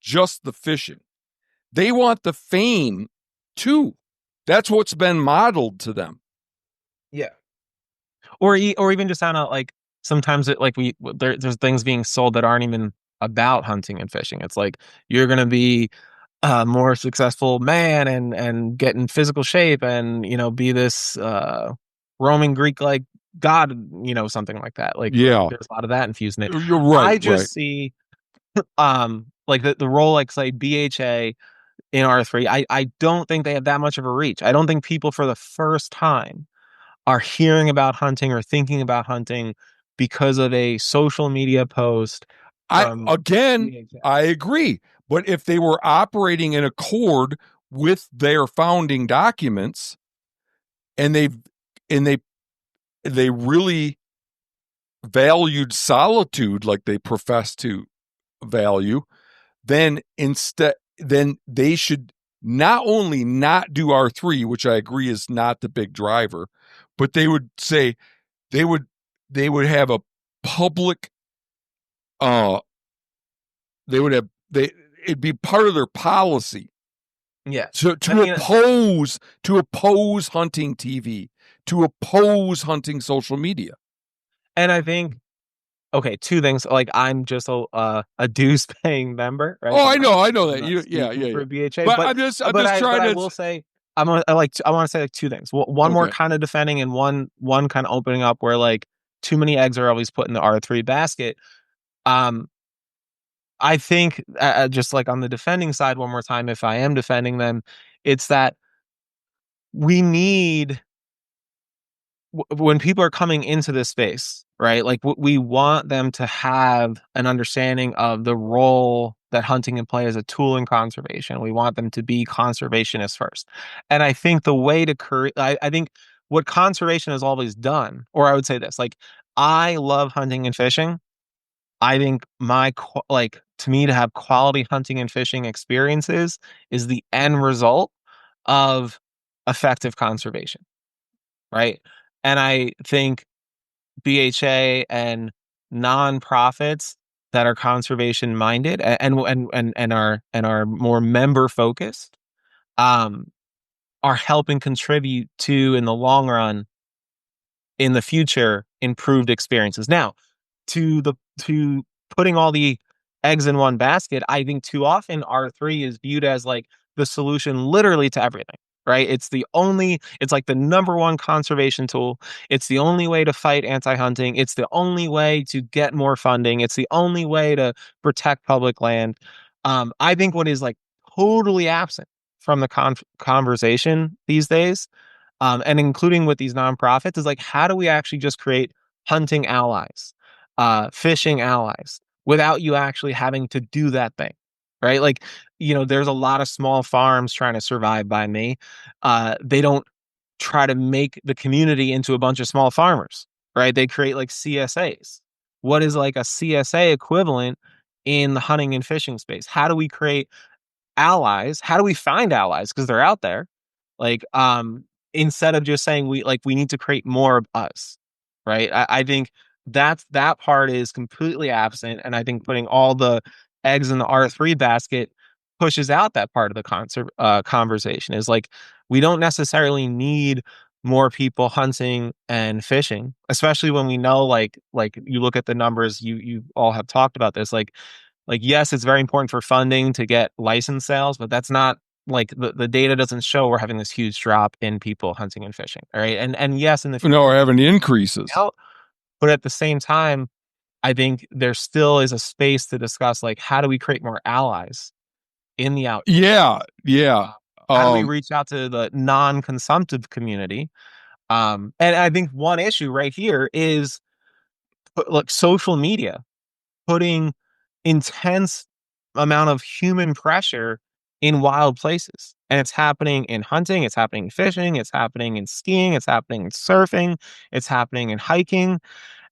just the fishing. They want the fame too. That's what's been modeled to them. Yeah. Or even just on a like sometimes it like there's things being sold that aren't even about hunting and fishing. It's like you're gonna be a more successful man and get in physical shape and be this Roman Greek like god, something like that. Like Yeah, there's a lot of that infused in it. you're right, I right. just see like the role like say BHA in R3. I don't think they have that much of a reach. I don't think people for the first time are hearing about hunting or thinking about hunting because of a social media post from BHA. I agree. But if they were operating in accord with their founding documents and and they they really valued solitude like they profess to value, then they should not only not do R3, which I agree is not the big driver, but they would say they would they would have a public they would have they it'd be part of their policy. Yes. So I mean, to oppose hunting TV, to oppose hunting social media. and I think, okay, two things. Like, I'm just a dues paying member, right? Oh, So I know I'm that. not speaking Yeah. for BHA, But I'm just but trying I to. will say, I want to say like two things. One more Okay. kind of defending, and one kind of opening up, where like too many eggs are always put in the R3 basket. Um, I think, just like on the defending side, one more time, if I am defending them, it's that we need, when people are coming into this space, right? Like, we want them to have an understanding of the role that hunting can play as a tool in conservation. We want them to be conservationists first. And I think the way to create, I think what conservation has always done, or I would say this, like, I love hunting and fishing. I think like, to me, to have quality hunting and fishing experiences is the end result of effective conservation, right? And I think BHA and nonprofits that are conservation minded and are more member focused, um, are helping contribute to, in the long run, in the future, improved experiences. Now, to putting all the eggs in one basket, I think too often R3 is viewed as like the solution literally to everything, right? It's like the number one conservation tool. It's the only way to fight anti-hunting. It's the only way to get more funding. It's the only way to protect public land. I think what is like totally absent from the conversation these days, and including with these nonprofits, is like, how do we actually just create hunting allies, fishing allies, without you actually having to do that thing, right? Like, there's a lot of small farms trying to survive by me. They don't try to make the community into a bunch of small farmers, right? They create like CSAs. What is like a CSA equivalent in the hunting and fishing space? How do we create allies? How do we find allies? Because they're out there. Like, instead of just saying we need to create more of us, right? I think that part is completely absent, and I think putting all the eggs in the R3 basket pushes out that part of the conversation. Is like, we don't necessarily need more people hunting and fishing, especially when we know, like you look at the numbers, you all have talked about this, like, yes, it's very important for funding to get license sales, but that's not, like, the data doesn't show we're having this huge drop in people hunting and fishing. All right. And yes, in the future, No, we're having increases. but at the same time, I think there still is a space to discuss, like, how do we create more allies in the outdoors? Yeah. How do we Um, reach out to the non-consumptive community? And I think one issue right here is, like, social media putting intense amount of human pressure in wild places. And it's happening in hunting, it's happening in fishing, it's happening in skiing, it's happening in surfing, it's happening in hiking.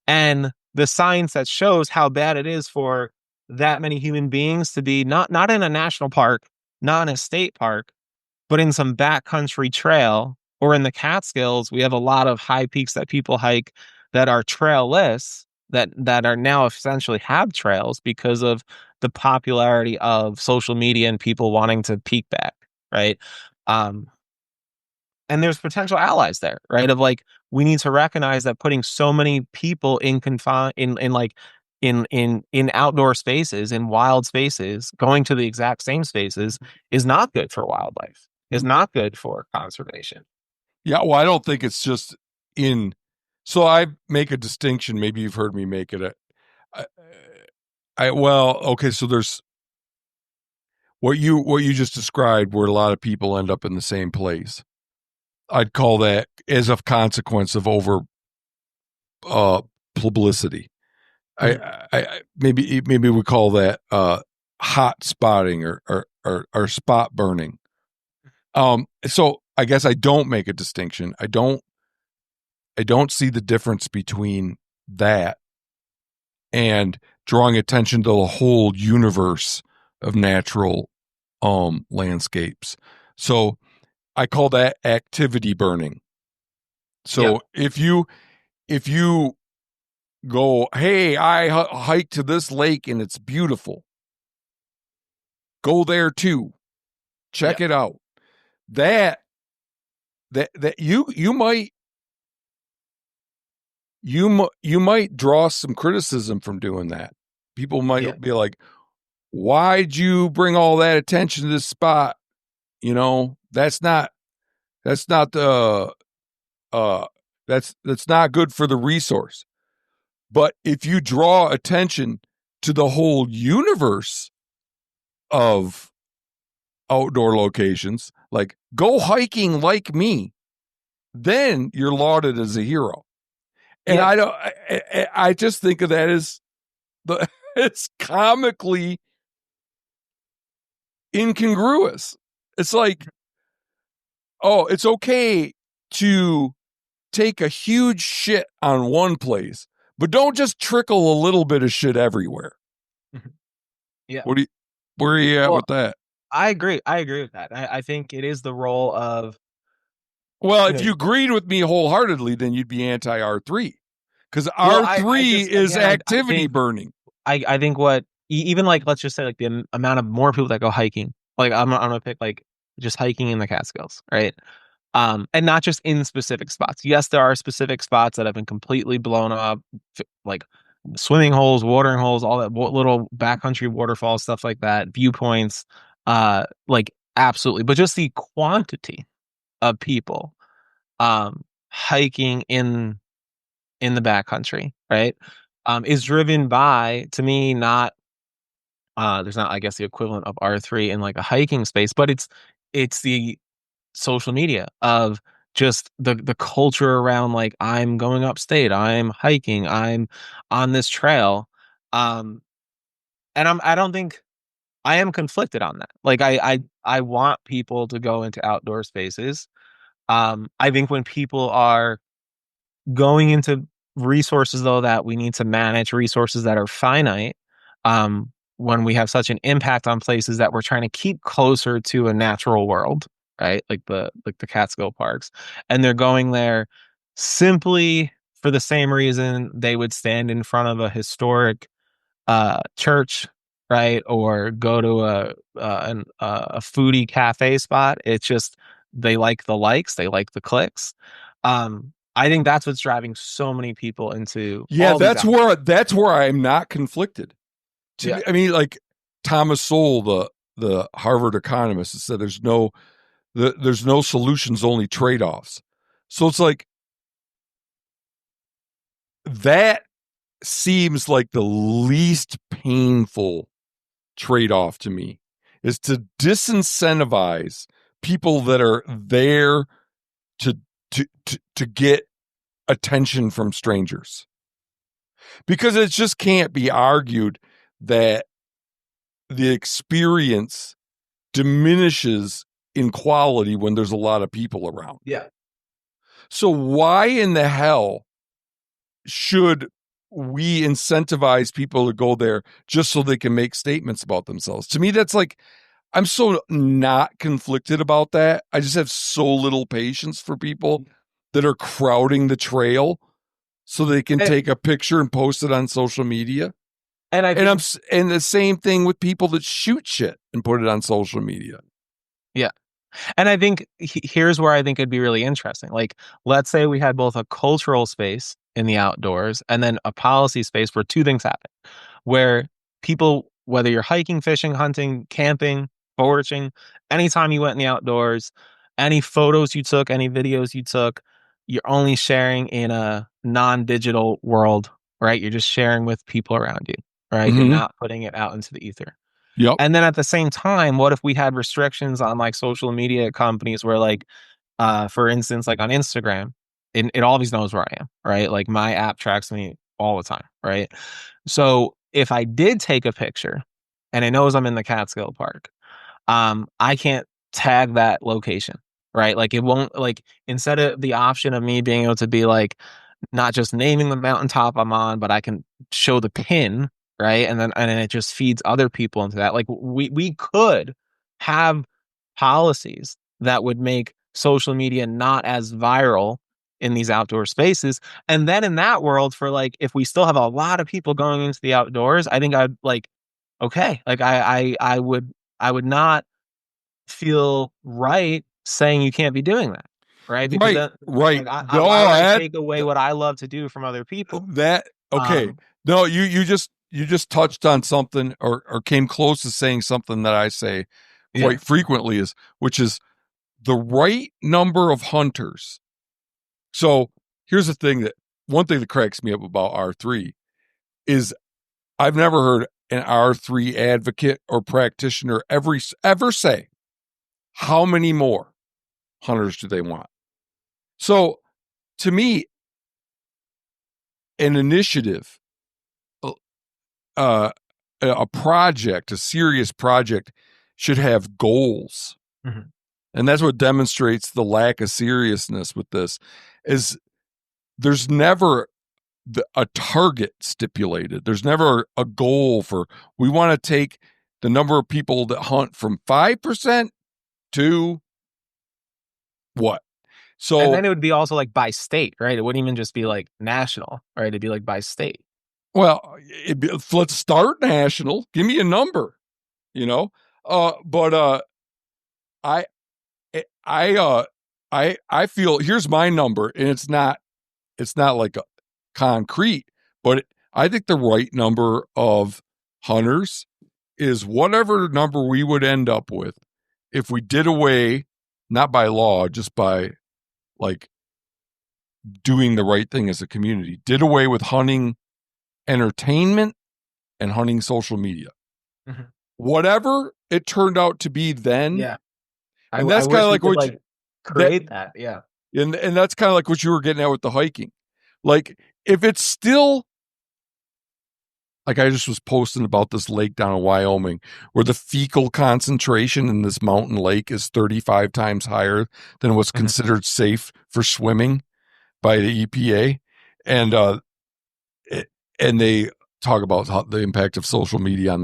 And the science that shows how bad it is for that many human beings to be not in a national park, not in a state park, but in some backcountry trail, or in the Catskills, we have a lot of high peaks that people hike that are trailless, that are now essentially have trails because of the popularity of social media and people wanting to peak back, right? Um, and there's potential allies there, right? Of like, we need to recognize that putting so many people in like in outdoor spaces, in wild spaces, going to the exact same spaces, is not good for wildlife, is not good for conservation. yeah, well, I don't think it's just in. So I make a distinction. Maybe you've heard me make it. I, well, okay. So there's what you just described, where a lot of people end up in the same place. I'd call that as a consequence of over publicity. Mhm. Maybe we call that hot spotting or spot burning. So I guess I don't make a distinction. I don't see the difference between that and drawing attention to the whole universe of natural landscapes. So I call that activity burning. Yep. So if you go, hey, I hiked to this lake and it's beautiful. Go there too. Yeah. Check it out. That that you might draw some criticism from doing that. People Yeah. might be like, "Why'd you bring all that attention to this spot?" You know, that's not the uh that's not good for the resource. But if you draw attention to the whole universe of outdoor locations, like go hiking like me, then you're lauded as a hero. And Yeah. I don't, I just think of that as the, it's comically incongruous. It's like, oh, it's okay to take a huge shit on one place, but don't just trickle a little bit of shit everywhere. Yeah. What do you, where are you at Well, with that? I agree. I agree with that. I think it is the role of, Well, you if know, you agreed with me wholeheartedly, then you'd be anti R3 because well, I R3 just, is again, I activity think, burning. I think what, even like, let's just say like the amount of more people that go hiking, like I'm gonna pick like just hiking in the Catskills, right? And not just in specific spots. Yes, there are specific spots that have been completely blown up, like swimming holes, watering holes, all that little backcountry waterfalls, stuff like that, viewpoints, like absolutely. But just the quantity of people, hiking in the backcountry, right, is driven by, to me, not there's not, I guess, the equivalent of R3 in like a hiking space, but it's the social media of just the culture around like I'm going upstate, I'm hiking, I'm on this trail. Um and I don't think, I am conflicted on that. Like I want people to go into outdoor spaces. I think when people are going into resources, though, that we need to manage, resources that are finite, when we have such an impact on places that we're trying to keep closer to a natural world, right, like the Catskill parks, and they're going there simply for the same reason they would stand in front of a historic church, right, or go to a foodie cafe spot. It's just they like the likes, they like the clicks. I think that's what's driving so many people into Yeah, all these out. that's where I'm not conflicted. Yeah. I mean, like Thomas Sowell, the Harvard economist, has said there's no solutions, only trade offs. So it's like that seems like the least painful trade off to me is to disincentivize people that are there to to get attention from strangers, because it just can't be argued that the experience diminishes in quality when there's a lot of people around. Yeah. So why in the hell should we incentivize people to go there just so they can make statements about themselves? To me, that's like, I'm so not conflicted about that. I just have so little patience for people that are crowding the trail so they can And, take a picture and post it on social media. and I And think, and the same thing with people that shoot shit and put it on social media. yeah. And I think here's where I think it'd be really interesting. Like, let's say we had both a cultural space in the outdoors and then a policy space where two things happen, where people, whether you're hiking, fishing, hunting, camping, foraging, anytime you went in the outdoors, any photos you took, any videos you took, you're only sharing in a non-digital world, right? You're just sharing with people around you, right? You're Mm-hmm. not putting it out into the ether. Yep. And then at the same time, what if we had restrictions on like social media companies where like, for instance, like on Instagram, it always knows where I am, right? Like my app tracks me all the time, right? So if I did take a picture and it knows I'm in the Catskill Park, I can't tag that location, right? Like it won't, like, instead of the option of me being able to be like not just naming the mountaintop I'm on, but I can show the pin, right? And then it just feeds other people into that. Like we could have policies that would make social media not as viral in these outdoor spaces. And then in that world, for like, if we still have a lot of people going into the outdoors, I think I'd like, okay, like I would I would not feel right saying you can't be doing that, right? Because Right, then, right. like, No, why would I take away what I love to do from other people? that okay. Um, No, you just touched on something, or came close to saying something that I say yeah. quite frequently, is which is the right number of hunters. So here's the thing, that one thing that cracks me up about R3 is I've never heard an R3 advocate or practitioner ever say how many more hunters do they want. So to me, an initiative, uh, a project, a serious project, should have goals, Mhm. and that's what demonstrates the lack of seriousness with this. Is there's never a target stipulated. There's never a goal for, we want to take the number of people that hunt from 5% to what. And So, then it would be also like by state, right? It wouldn't even just be like national, right? It'd be like by state. well, let's start national. Give me a number, you know. But I, I, I feel, here's my number, and it's not like a concrete, but I think the right number of hunters is whatever number we would end up with if we did away, not by law, just by like doing the right thing as a community, did away with hunting entertainment and hunting social media. Mhm. Whatever it turned out to be then, Yeah. and I that's kind wish of we like could what like that create that. Yeah. and that's kind of like what you were getting at with the hiking. Like if it's still, like I just was posting about this lake down in Wyoming where the fecal concentration in this mountain lake is 35 times higher than what's Mhm. considered safe for swimming by the EPA. And and they talk about the impact of social media on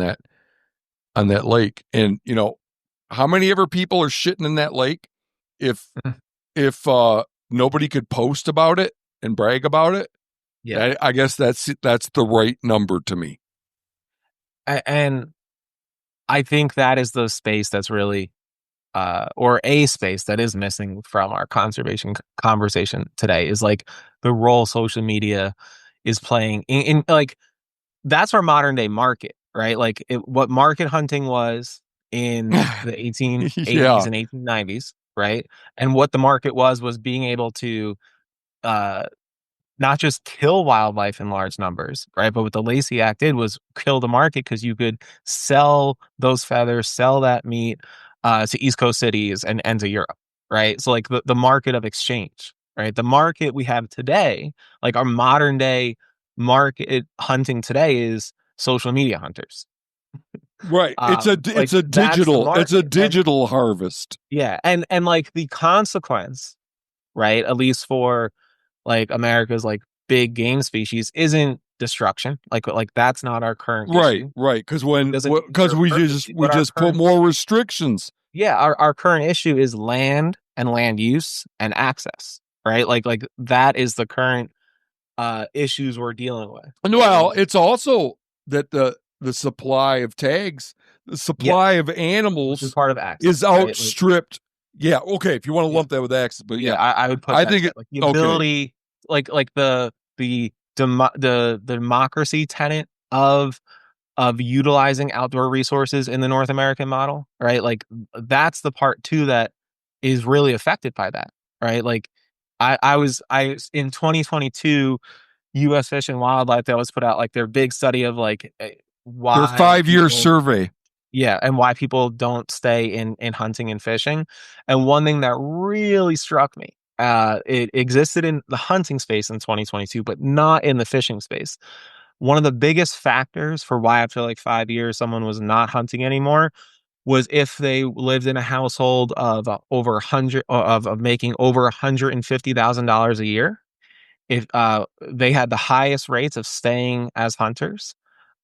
that lake. And how many ever people are shitting in that lake if Mhm. if nobody could post about it and brag about it? Yeah. I guess that's the right number to me. And I think that is the space that's really or a space that is missing from our conservation conversation today is like the role social media is playing in like that's our modern day market, right? Like what market hunting was in the 1880s Yeah. and 1890s, right? And what the market was being able to uh not just kill wildlife in large numbers, right? But what the Lacey Act did was kill the market because you could sell those feathers, sell that meat to East Coast cities and to Europe, right? So like the market of exchange, right? The market we have today, like our modern day market hunting today is social media hunters. Right. It's Like a that's the market. And digital harvest. yeah, and like the consequence, right? At least for like America's like big game species isn't destruction. Like that's not our current Right, issue. right. Because It when doesn't because serve a we purpose. just we But our just put current more restrictions. yeah, our current issue is land and land use and access. Right? Like that is the current issues we're dealing with. And Right. well, it's also that the supply of tags, the Yeah, supply of which is animals part of is access, right? Like outstripped. Yeah, okay. If you want to yeah. lump that with access, but Yeah, yeah, I would put I that think together. it. Like the Okay, ability, like the democracy tenet of utilizing outdoor resources in the North American model, right? Like that's the part too that is really affected by that, right? Like I was in 2022 U.S. Fish and Wildlife that was put out like their big study of like their why 5-year people survey. yeah, and why people don't stay in hunting and fishing. And one thing that really struck me, it existed in the hunting space in 2022, but not in the fishing space. One of the biggest factors for why after like 5 years someone was not hunting anymore was if they lived in a household of over 100 of making over $150,000 a year. If they had the highest rates of staying as hunters,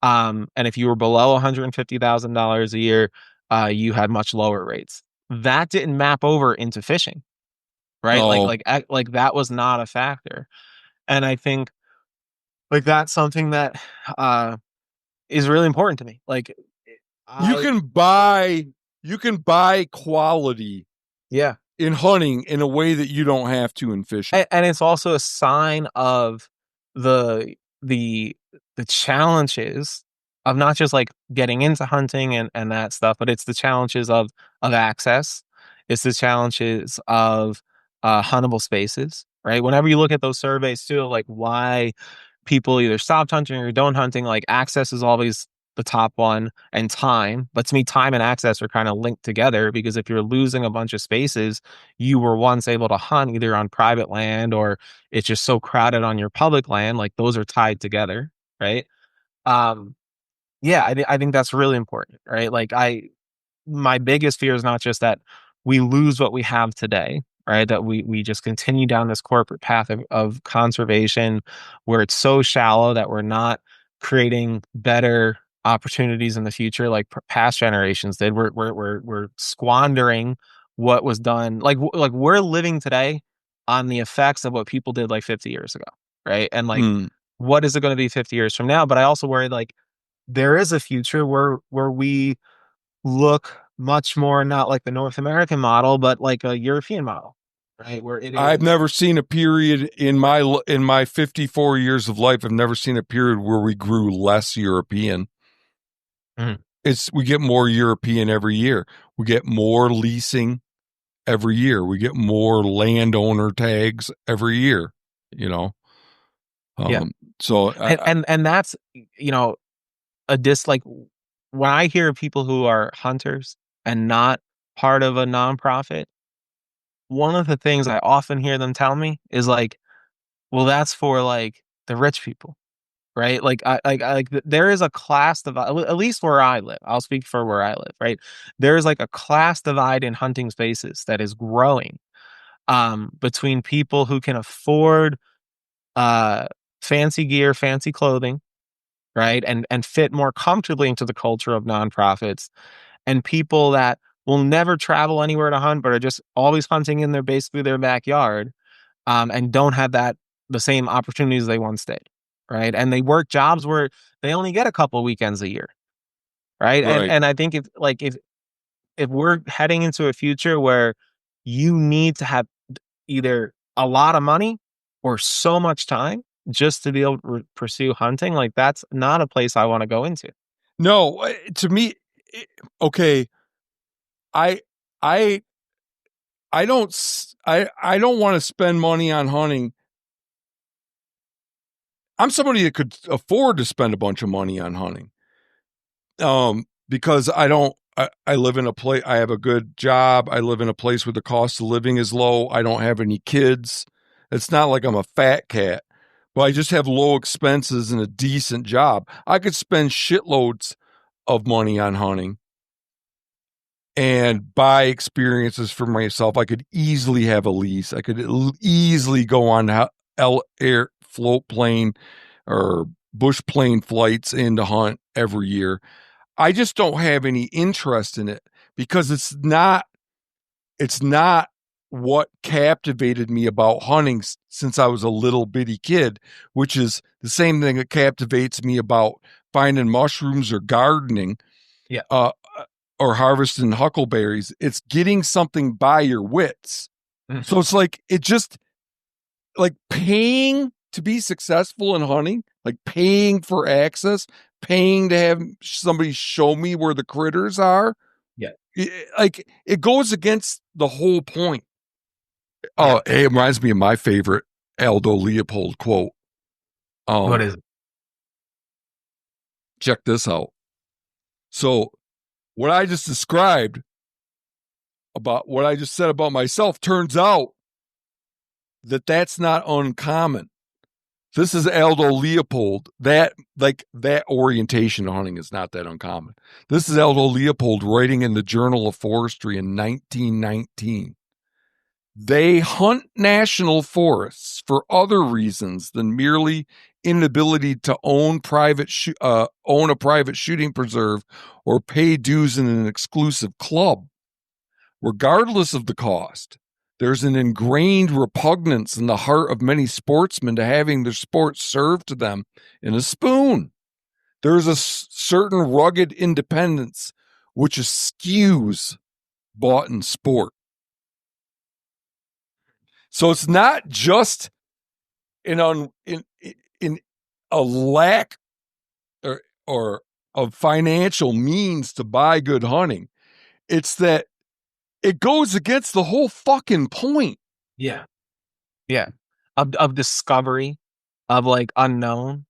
and if you were below $150,000 a year, you had much lower rates. That didn't map over into fishing, right? Oh, Like that was not a factor. And I think like that's something that uh is really important to me. Like you I can buy. You can buy quality Yeah. in hunting in a way that you don't have to in fishing. And it's also a sign of the the the challenges of not just like getting into hunting and that stuff, but it's the challenges of access. It's the challenges of huntable spaces, right? Whenever you look at those surveys too, like why people either stopped hunting or don't hunting, like access is always the top one, and time. But to me, time and access are kind of linked together, because if you're losing a bunch of spaces you were once able to hunt either on private land, or it's just so crowded on your public land, like those are tied together, right? Um, yeah, I think that's really important, right? Like my biggest fear is not just that we lose what we have today, right? That we just continue down this corporate path of conservation where it's so shallow that we're not creating better opportunities in the future like past generations did. We're squandering what was done. Like we're living today on the effects of what people did like 50 years ago, right? And like Mm. what is it going to be 50 years from now? But I also worry like there is a future where we look much more not like the North American model, but like a European model, right? Where it I've is. never seen a period in my 54 years of life. I've never seen a period where we grew less European. Mhm. We get more European every year. We get more leasing every year. We get more landowner tags every year. You know, Yeah, um, so and that's a like when I hear people who are hunters and not part of a nonprofit, one of the things I often hear them tell me is like, well, that's for like the rich people, right? There is a class divide, at least where I live. I'll speak for where I live, right? There is like a class divide in hunting spaces that is growing between people who can afford uh fancy gear, fancy clothing, right? And fit more comfortably into the culture of nonprofits, and people that will never travel anywhere to hunt but are just always hunting in their basically their backyard, and don't have that the same opportunities they once did, right? And they work jobs where they only get a couple weekends a year, right? And right. and I think if we're heading into a future where you need to have either a lot of money or so much time just to be able to pursue hunting, like that's not a place I want to go into. No, to me, okay. I I I don't want to spend money on hunting. I'm somebody that could afford to spend a bunch of money on hunting. Because I live in a place, I have a good job. I live in a place where the cost of living is low. I don't have any kids. It's not like I'm a fat cat, but I just have low expenses and a decent job. I could spend shitloads of money on hunting and buy experiences for myself. I could easily have a lease. I could easily go on air float plane or bush plane flights in to hunt every year. I just don't have any interest in it because it's not what captivated me about hunting since I was a little bitty kid, which is the same thing that captivates me about finding mushrooms or gardening, Yeah. uh, or harvesting huckleberries. It's getting something by your wits. Mhm. So it's like it just like paying to be successful in hunting, like paying for access, paying to have somebody show me where the critters are. Yeah. Like it goes against the whole point. Yeah. Oh, hey, it reminds me of my favorite Aldo Leopold quote. What Um, is it? Check this out. So what I just described about what I just said about myself turns out that that's not uncommon. This is Aldo Leopold. That orientation to hunting is not that uncommon. This is Aldo Leopold writing in the Journal of Forestry in 1919. They hunt national forests for other reasons than merely inability to own a private shooting preserve or pay dues in an exclusive club. Regardless of the cost, there's an ingrained repugnance in the heart of many sportsmen to having their sport served to them in a spoon. There's a certain rugged independence which skews bought in sport. So it's not just in a lack or of financial means to buy good hunting. It's that it goes against the whole fucking point. Yeah. Yeah. Of discovery, of like unknown,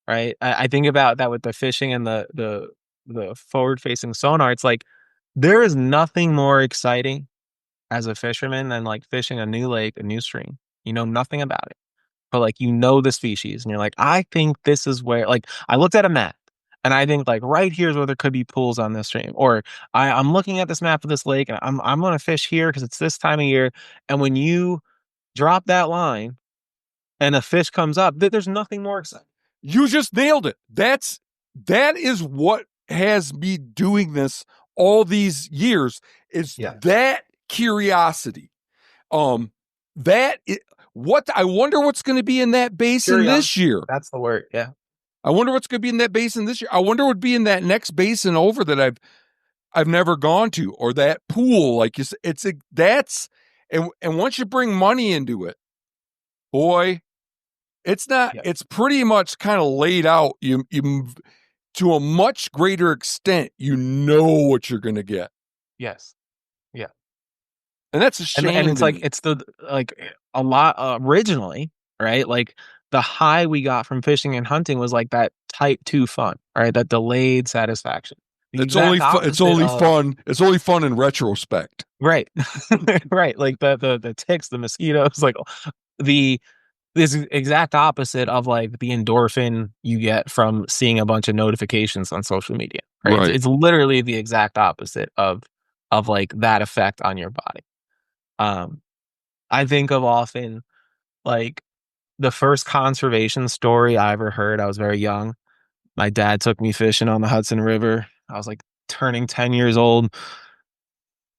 right? I think about that with the fishing and the forward facing sonar. It's like there is nothing more exciting as a fisherman than like fishing a new lake, a new stream. You know nothing about it, but like you know the species, and you're like, I think this is where. Like I looked at a map, and I think like right here's where there could be pools on this stream, or I'm looking at this map of this lake, and I'm gonna fish here because it's this time of year. And when you drop that line and a fish comes up, there's nothing more exciting. You just nailed it. That is what has me doing this all these years. Is Yeah. that curiosity? That it, what I wonder what's going to be in that basin this Curiosity. year. That's the word. Yeah. I wonder what's going to be in that basin this year. I wonder what would be in that next basin over that I've never gone to, or that pool. Like that's and once you bring money into it, boy, it's not. Yeah. It's pretty much kind of laid out. You to a much greater extent, you know what you're going to get, Yes. Yeah. and that's a And shame it's to like me. it's the like a lot originally, right? Like the high we got from fishing and hunting was like that type 2 fun, right? That delayed satisfaction. The exact It's opposite only of fun. It's only fun in retrospect. right. Right. Like the ticks, the mosquitoes, like the this exact opposite of like the endorphin you get from seeing a bunch of notifications on social media, right? Right. It's literally the exact opposite of like that effect on your body. Um, I think of often like the first conservation story I ever heard. I was very young. My dad took me fishing on the Hudson River. I was like turning 10 years old.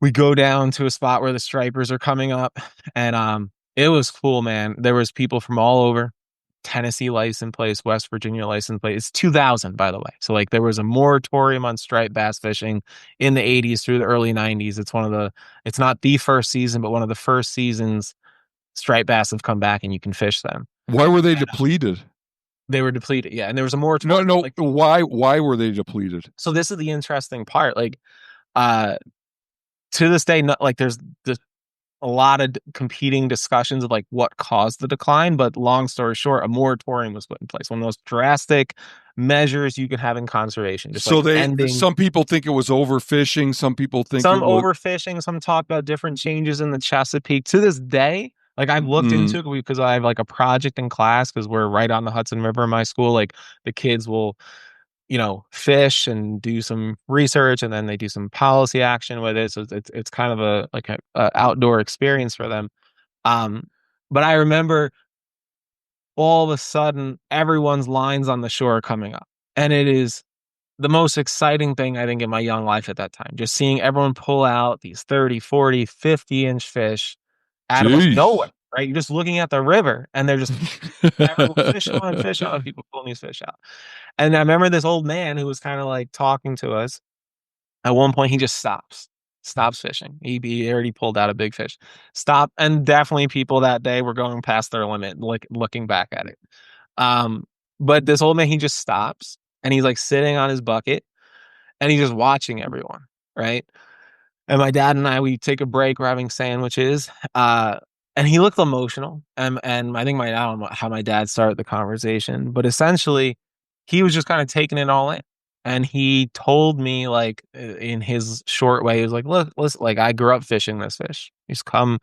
We go down to a spot where the stripers are coming up, and it was cool, man. There was people from all over. Tennessee license plates, West Virginia license plate. It's 2000, by the way. So like there was a moratorium on striped bass fishing in the 80s through the early 90s. It's not the first season, but one of the first seasons striped bass have come back and you can fish them. Why were they And depleted? they were depleted. Yeah. And there was a No, moratorium. no. Like, Why were they depleted? so this is the interesting part. Like, uh, to this day, not like there's a lot of competing discussions of like what caused the decline, but long story short, a moratorium was put in place. One of the most drastic measures you could have in conservation, just So like ending some people think it was overfishing. Some people think some it was. overfishing, some talk about different changes in the Chesapeake. To this day, like I've looked into it because I have like a project in class because we're right on the Hudson River in my school. Like the kids will, fish and do some research, and then they do some policy action with it. So it's kind of a outdoor experience for them. Um, but I remember all of a sudden everyone's lines on the shore are coming up, and it is the most exciting thing I think in my young life at that time. Just seeing everyone pull out these 30, 40, 50-inch fish out of Jeez. nowhere, right? You're just looking at the river and they're just everyone fish on, people pulling these fish out. And I remember this old man who was kind of like talking to us. At one point, he just stops fishing. He already pulled out a big fish. Stop. And definitely people that day were going past their limit, looking back at it. Um, but this old man, he just stops and he's like sitting on his bucket and he's just watching everyone, right? And my dad and I, we take a break, we're having sandwiches. And he looked emotional. And I think I don't know how my dad started the conversation, but essentially he was just kind of taking it all in. And he told me like in his short way, he was like, look, listen, like I grew up fishing this fish. He's come,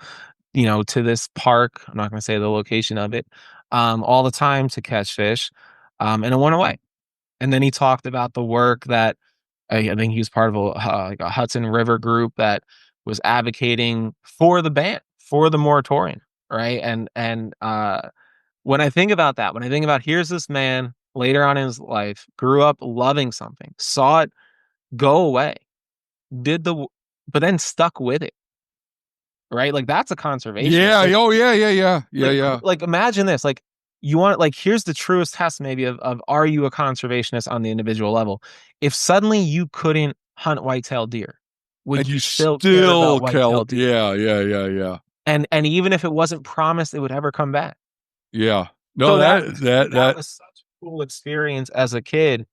to this park. I'm not going to say the location of it, all the time to catch fish. And it went away. And then he talked about the work that I think he was part of like a Hudson River group that was advocating for the ban, for the moratorium, right? And when I think about that, when I think about here's this man later on in his life, grew up loving something, saw it go away, but then stuck with it, right? Like that's a conservationist. Yeah. Like Oh, yeah. Yeah. Yeah. Yeah. like Yeah. like imagine this, like you want like here's the truest test maybe of are you a conservationist on the individual level. If suddenly you couldn't hunt white-tailed deer? And Would you you still care about still white-tailed deer? yeah. And even if it wasn't promised it would ever come back. Yeah. No, So that that was such a cool experience as a kid,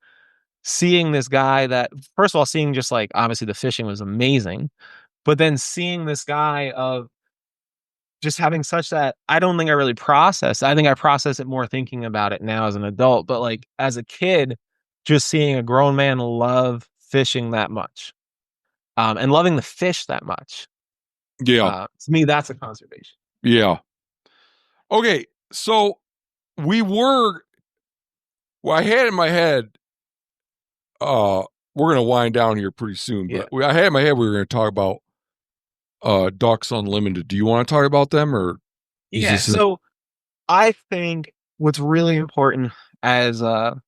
seeing this guy that, first of all, seeing just like obviously the fishing was amazing, but then seeing this guy of just having such that, I don't think I really processed. I think I process it more thinking about it now as an adult, but like as a kid, just seeing a grown man love fishing that much, and loving the fish that much. yeah. To me, that's a conservation. Yeah. Okay. So we were well, I had in my head, we're gonna wind down here pretty soon, Yeah. but I had in my head we were gonna talk about Ducks Unlimited. Do you want to talk about them, or is Yeah. this So I think what's really important as a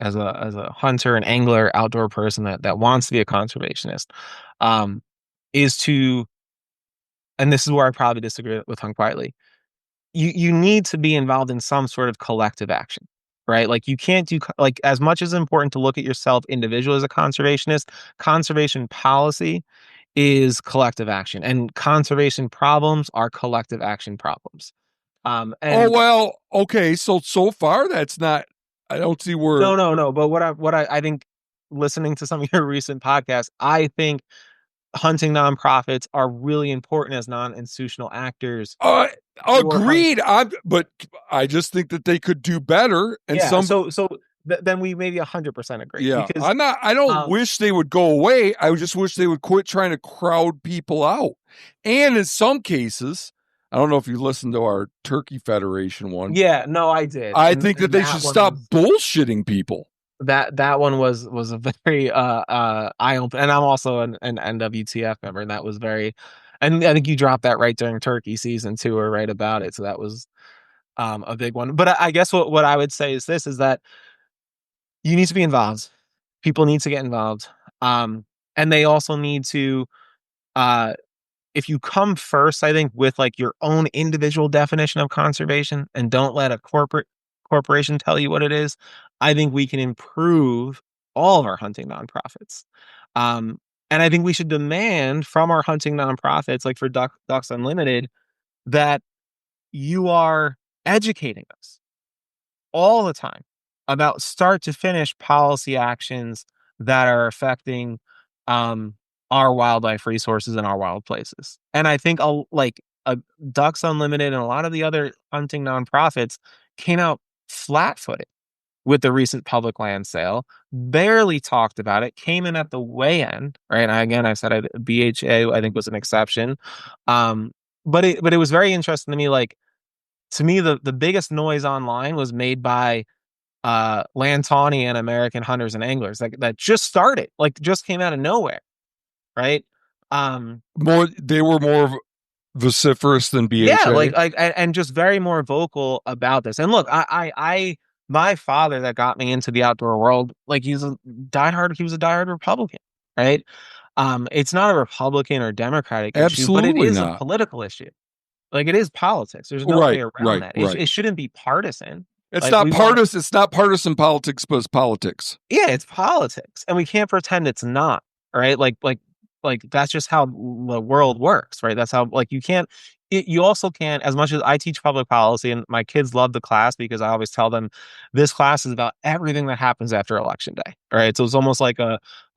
hunter and angler, outdoor person that wants to be a conservationist, um, is to, and this is where I probably disagree with Hunt Quietly. You need to be involved in some sort of collective action, right? Like you can't do like, as much as it's important to look at yourself individually as a conservationist, conservation policy is collective action, and conservation problems are collective action problems. Oh And well, okay. So far that's not. I don't see where. no. But what I think, listening to some of your recent podcasts, I think hunting nonprofits are really important as non-institutional actors Uh, for hunt. Agreed. But I just think that they could do better. And Yeah. some, Then we maybe 100% agree, yeah. because I'm not. I don't um wish they would go away. I just wish they would quit trying to crowd people out. And in some cases, I don't know if you listened to our Turkey Federation one. yeah, no, I did. I And think that they should that one stop was, bullshitting people. that one was a very eye opener. And I'm also an NWTF member, and that was very, and I think you dropped that right during turkey season too, or right about it. So that was a big one. But I guess what I would say is this, is that you need to be involved. People need to get involved. And they also need to, uh if you come first, I think, with like your own individual definition of conservation, and don't let a corporation tell you what it is, I think we can improve all of our hunting nonprofits. Um, and I think we should demand from our hunting nonprofits, like for Ducks Unlimited, that you are educating us all the time about start to finish policy actions that are affecting um, our wildlife resources and our wild places. And I think Ducks Unlimited and a lot of the other hunting nonprofits came out flat-footed with the recent public land sale. Barely talked about it. Came in at the way end, right? And again, I said BHA I think was an exception, um, but it was very interesting to me. Like, to me, the biggest noise online was made by Land Tawny and American Hunters and Anglers, like that just started, like just came out of nowhere, right? Um, They were more vociferous than yeah, BHA. and just very more vocal about this. And look, my father that got me into the outdoor world, like he was a diehard Republican, right? It's not a Republican or Democratic issue, but it Absolutely is a not. political issue. Like, it is politics. There's no way Right, around right, that. right. It shouldn't be partisan. It's Like, not we want, partisan. It's not partisan politics, but it's politics. yeah, it's politics, and we can't pretend it's not, right? Like that's just how the world works, right? That's how, like, you can't. You also can't. As much as I teach public policy, and my kids love the class because I always tell them this class is about everything that happens after election day, right? So it's almost like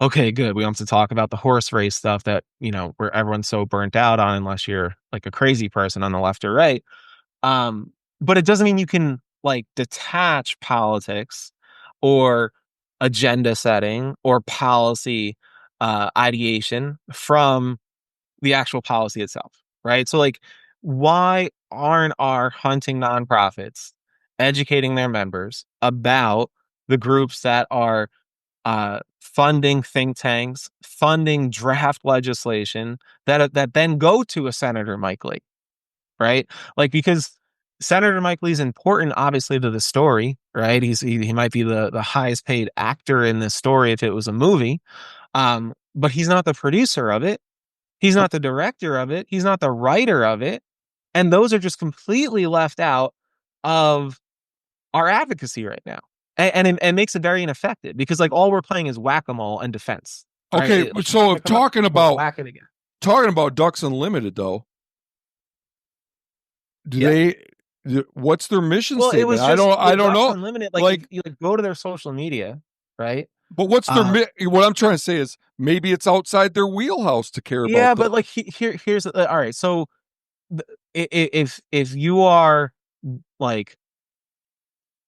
okay, good, we don't have to talk about the horse race stuff that, where everyone's so burnt out on, unless you're like a crazy person on the left or right. But it doesn't mean you can like detach politics or agenda setting or policy ideation from the actual policy itself, right? So, like, why aren't our hunting nonprofits educating their members about the groups that are funding think tanks, funding draft legislation that then go to a Senator Mike Lee, right? Like, because Senator Mike Lee's important, obviously, to the story, right? He might be the highest paid actor in this story if it was a movie, but he's not the producer of it. He's not the director of it. He's not the writer of it, and those are just completely left out of our advocacy right now. and it makes it very ineffective because like all we're playing is whack-a-mole and defense, right? Okay, Like, so if come up, we'll whack it again. talking about Ducks Unlimited though, do Yeah. they? What's their mission Well, it statement? was just I with don't Ducks know. Unlimited. Like if Like, you like go to their social media, right? but what's their Um, what I'm trying to say is maybe it's outside their wheelhouse to care about yeah, the. but like here's all right. So if you are like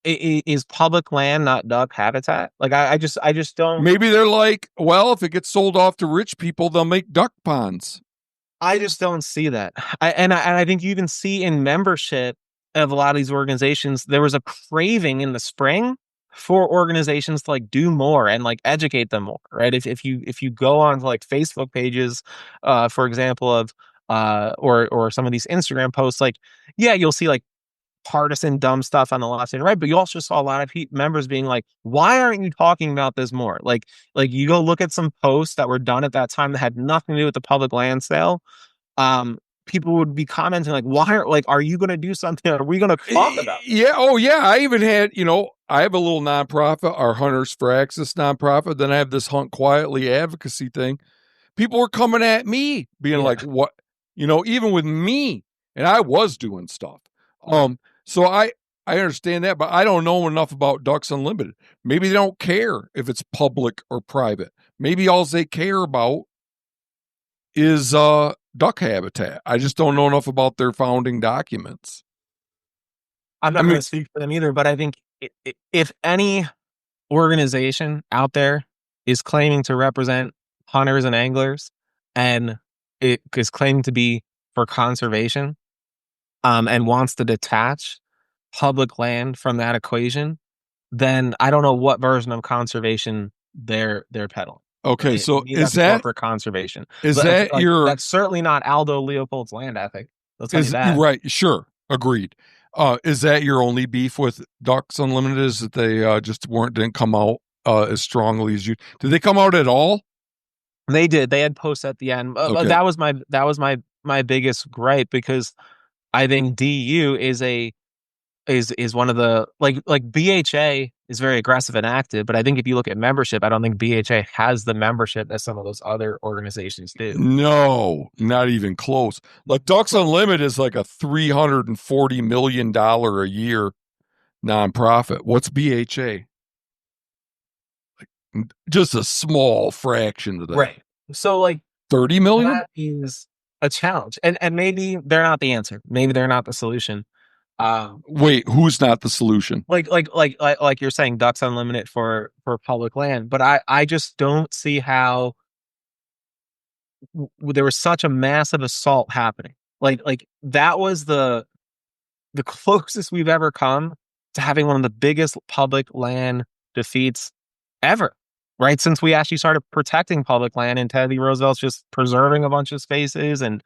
is public land not duck habitat? Like I just don't Maybe they're like, well, if it gets sold off to rich people, they'll make duck ponds. I just don't see that. And I think you even see in membership of a lot of these organizations, there was a craving in the spring for organizations to like do more and like educate them more, right? If you go on to like Facebook pages, for example, of or some of these Instagram posts, like yeah, you'll see like partisan dumb stuff on the left and right, but you also saw a lot of members being like, "Why aren't you talking about this more?" Like you go look at some posts that were done at that time that had nothing to do with the public land sale. People would be commenting like, "Why are like, are you going to do something? Are we going to talk about this?" Yeah. Oh, yeah. I even had, I have a little nonprofit, our Hunters for Access nonprofit. Then I have this Hunt Quietly advocacy thing. People were coming at me, being Yeah, like, "What?" Even with me, and I was doing stuff. So I understand that, but I don't know enough about Ducks Unlimited. Maybe they don't care if it's public or private. Maybe all they care about is duck habitat. I just don't know enough about their founding documents. I'm I not going mean, to speak for them either, but I think if any organization out there is claiming to represent hunters and anglers, and it is claiming to be for conservation, and wants to detach public land from that equation, then I don't know what version of conservation they're peddling. okay, Right? To so me, that's corporate conservation. is But that like your that's certainly not Aldo Leopold's land ethic. I'll tell you is that. right? Sure, agreed. Is that your only beef with Ducks Unlimited? Is that they just didn't come out as strongly as you? Did they come out at all? They did. They had posts at the end. But Okay, that was my biggest gripe because I think DU is one of the like BHA is very aggressive and active, but I think if you look at membership, I don't think BHA has the membership that some of those other organizations do. no, not even close. Like Ducks Unlimited is like a $340 million a year nonprofit. What's BHA? Just a small fraction of that. Right. So like 30 million? that is a challenge. And maybe they're not the answer. Maybe they're not the solution. Um Wait, who's not the solution? like you're saying ducks unlimited for public land, but I just don't see how there was such a massive assault happening. Like that was the closest we've ever come to having one of the biggest public land defeats ever, right? Since we actually started protecting public land and Teddy Roosevelt's just preserving a bunch of spaces and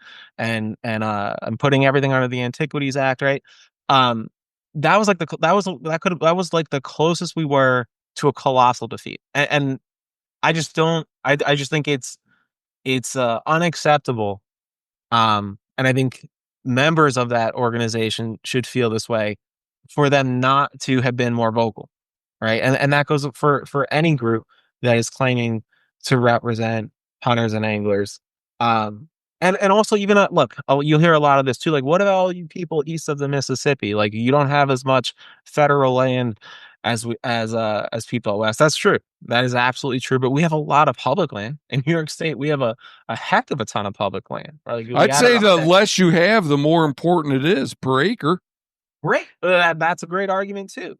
putting everything under the Antiquities Act, right? Um, that was like that was like the closest we were to a colossal defeat, and I just don't. I just think it's unacceptable, and I think members of that organization should feel this way for them not to have been more vocal, right? And that goes for any group that is claiming to represent hunters and anglers. And also even look, you'll hear a lot of this too. Like, what about all you people east of the Mississippi? Like, you don't have as much federal land as people west. That's true. That is absolutely true. But we have a lot of public land in New York State. We have a heck of a ton of public land. Like, we I'd add it say up. the less you have, the more important it is per acre. Great. That's a great argument too,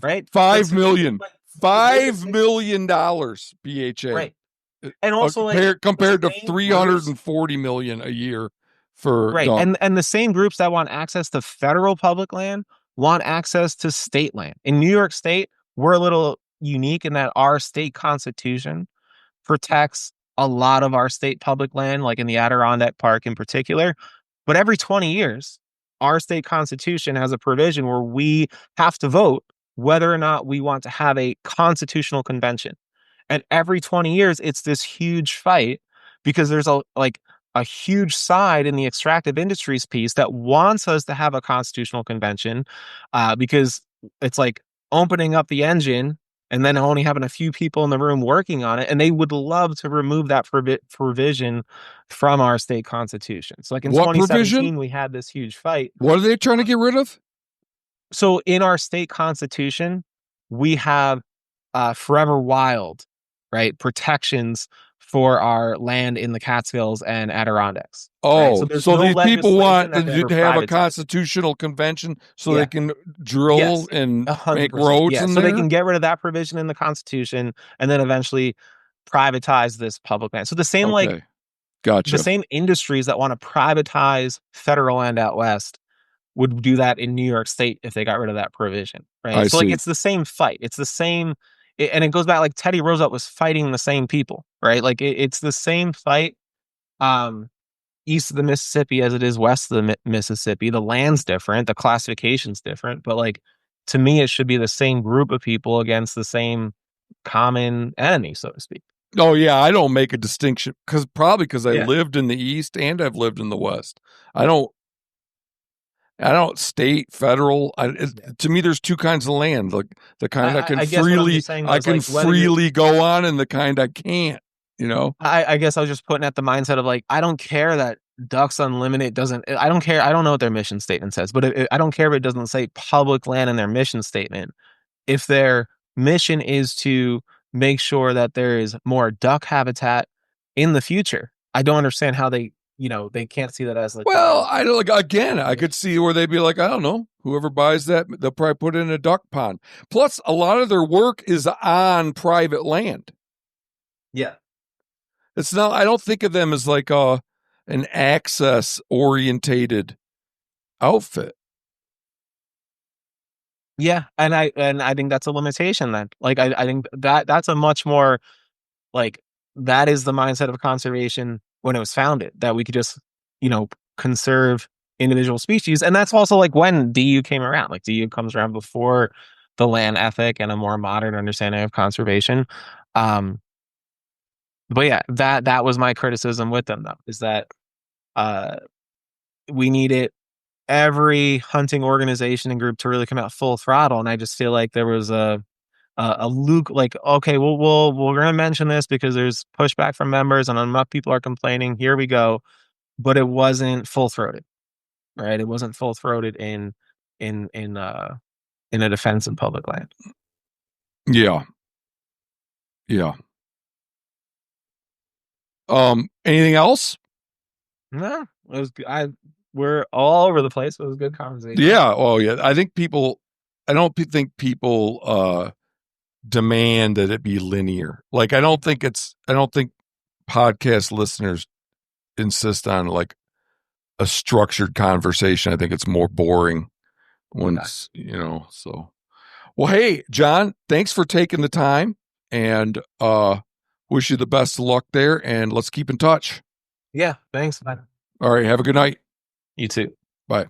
right? But Five to me, million, like, the biggest five thing, million dollars BHA right? And also, like the compared to same groups, 340 million a year for right? duck. And the same groups that want access to federal public land want access to state land. In New York State, we're a little unique in that our state constitution protects a lot of our state public land, like in the Adirondack Park in particular. But every 20 years, our state constitution has a provision where we have to vote whether or not we want to have a constitutional convention. And every 20 years, it's this huge fight because there's a huge side in the extractive industries piece that wants us to have a constitutional convention, because it's like opening up the engine and then only having a few people in the room working on it. And they would love to remove that provision from our state constitution. So like in What 2017, provision? we had this huge fight. What are they trying to get rid of? So in our state constitution, we have forever wild, right? Protections for our land in the Catskills and Adirondacks. Right? So Oh, there's so no these people legislation want that to ever have a privatized. constitutional convention so they Yeah. can drill Yes. and make 100%. roads Yeah. in So they there? can get rid of that provision in the Constitution and then eventually privatize this public land. So Okay, the gotcha. same industries that want to privatize federal land out west would do that in New York State if they got rid of that provision, right? I So like see. it's the same fight. It's the same, and it goes back like Teddy Roosevelt was fighting the same people, right? Like it's the same fight. Um, East of the Mississippi as it is west of the Mississippi. The land's different, the classification's different, but like to me, it should be the same group of people against the same common enemy, so to speak. Oh yeah, I don't make a distinction because I Yeah. lived in the East and I've lived in the West. I don't state, federal. To me, there's two kinds of land. Like the kind I guess what I'm just saying though I is can like whether you're freely go on, and the kind I can't. You know. I guess I was just putting at the mindset of like I don't care that Ducks Unlimited doesn't. I don't care. I don't know what their mission statement says, but I don't care if it doesn't say public land in their mission statement. If their mission is to make sure that there is more duck habitat in the future, I don't understand how they can't see that as like Well, I don't like again. I mission. could see where they'd be like, I don't know, whoever buys that, they'll probably put it in a duck pond. Plus, a lot of their work is on private land. Yeah. It's not. I don't think of them as like an access orientated outfit. Yeah, and I think that's a limitation then. Like I think that's a much more like that is the mindset of conservation when it was founded, that we could just, you know, conserve individual species. And that's also like when DU came around. Like DU comes around before the land ethic and a more modern understanding of conservation. Um, but yeah, that was my criticism with them though, is that uh we needed every hunting organization and group to really come out full throttle. And I just feel like there was a Luke like, okay, we're gonna mention this because there's pushback from members and enough people are complaining. Here we go, but it wasn't full throated, right? It wasn't full throated in in uh in a defense of public land. Yeah, yeah. Anything else? No, it was. We're all over the place. It was a good conversation. Yeah. Oh, yeah. I think people. I don't think people demand that it be linear. Like I don't think it's. I don't think podcast listeners insist on like a structured conversation. I think it's more boring once So, well, hey, John, thanks for taking the time, and wish you the best of luck there. And let's keep in touch. Yeah. Thanks. Bye. All right. Have a good night. You too. Bye.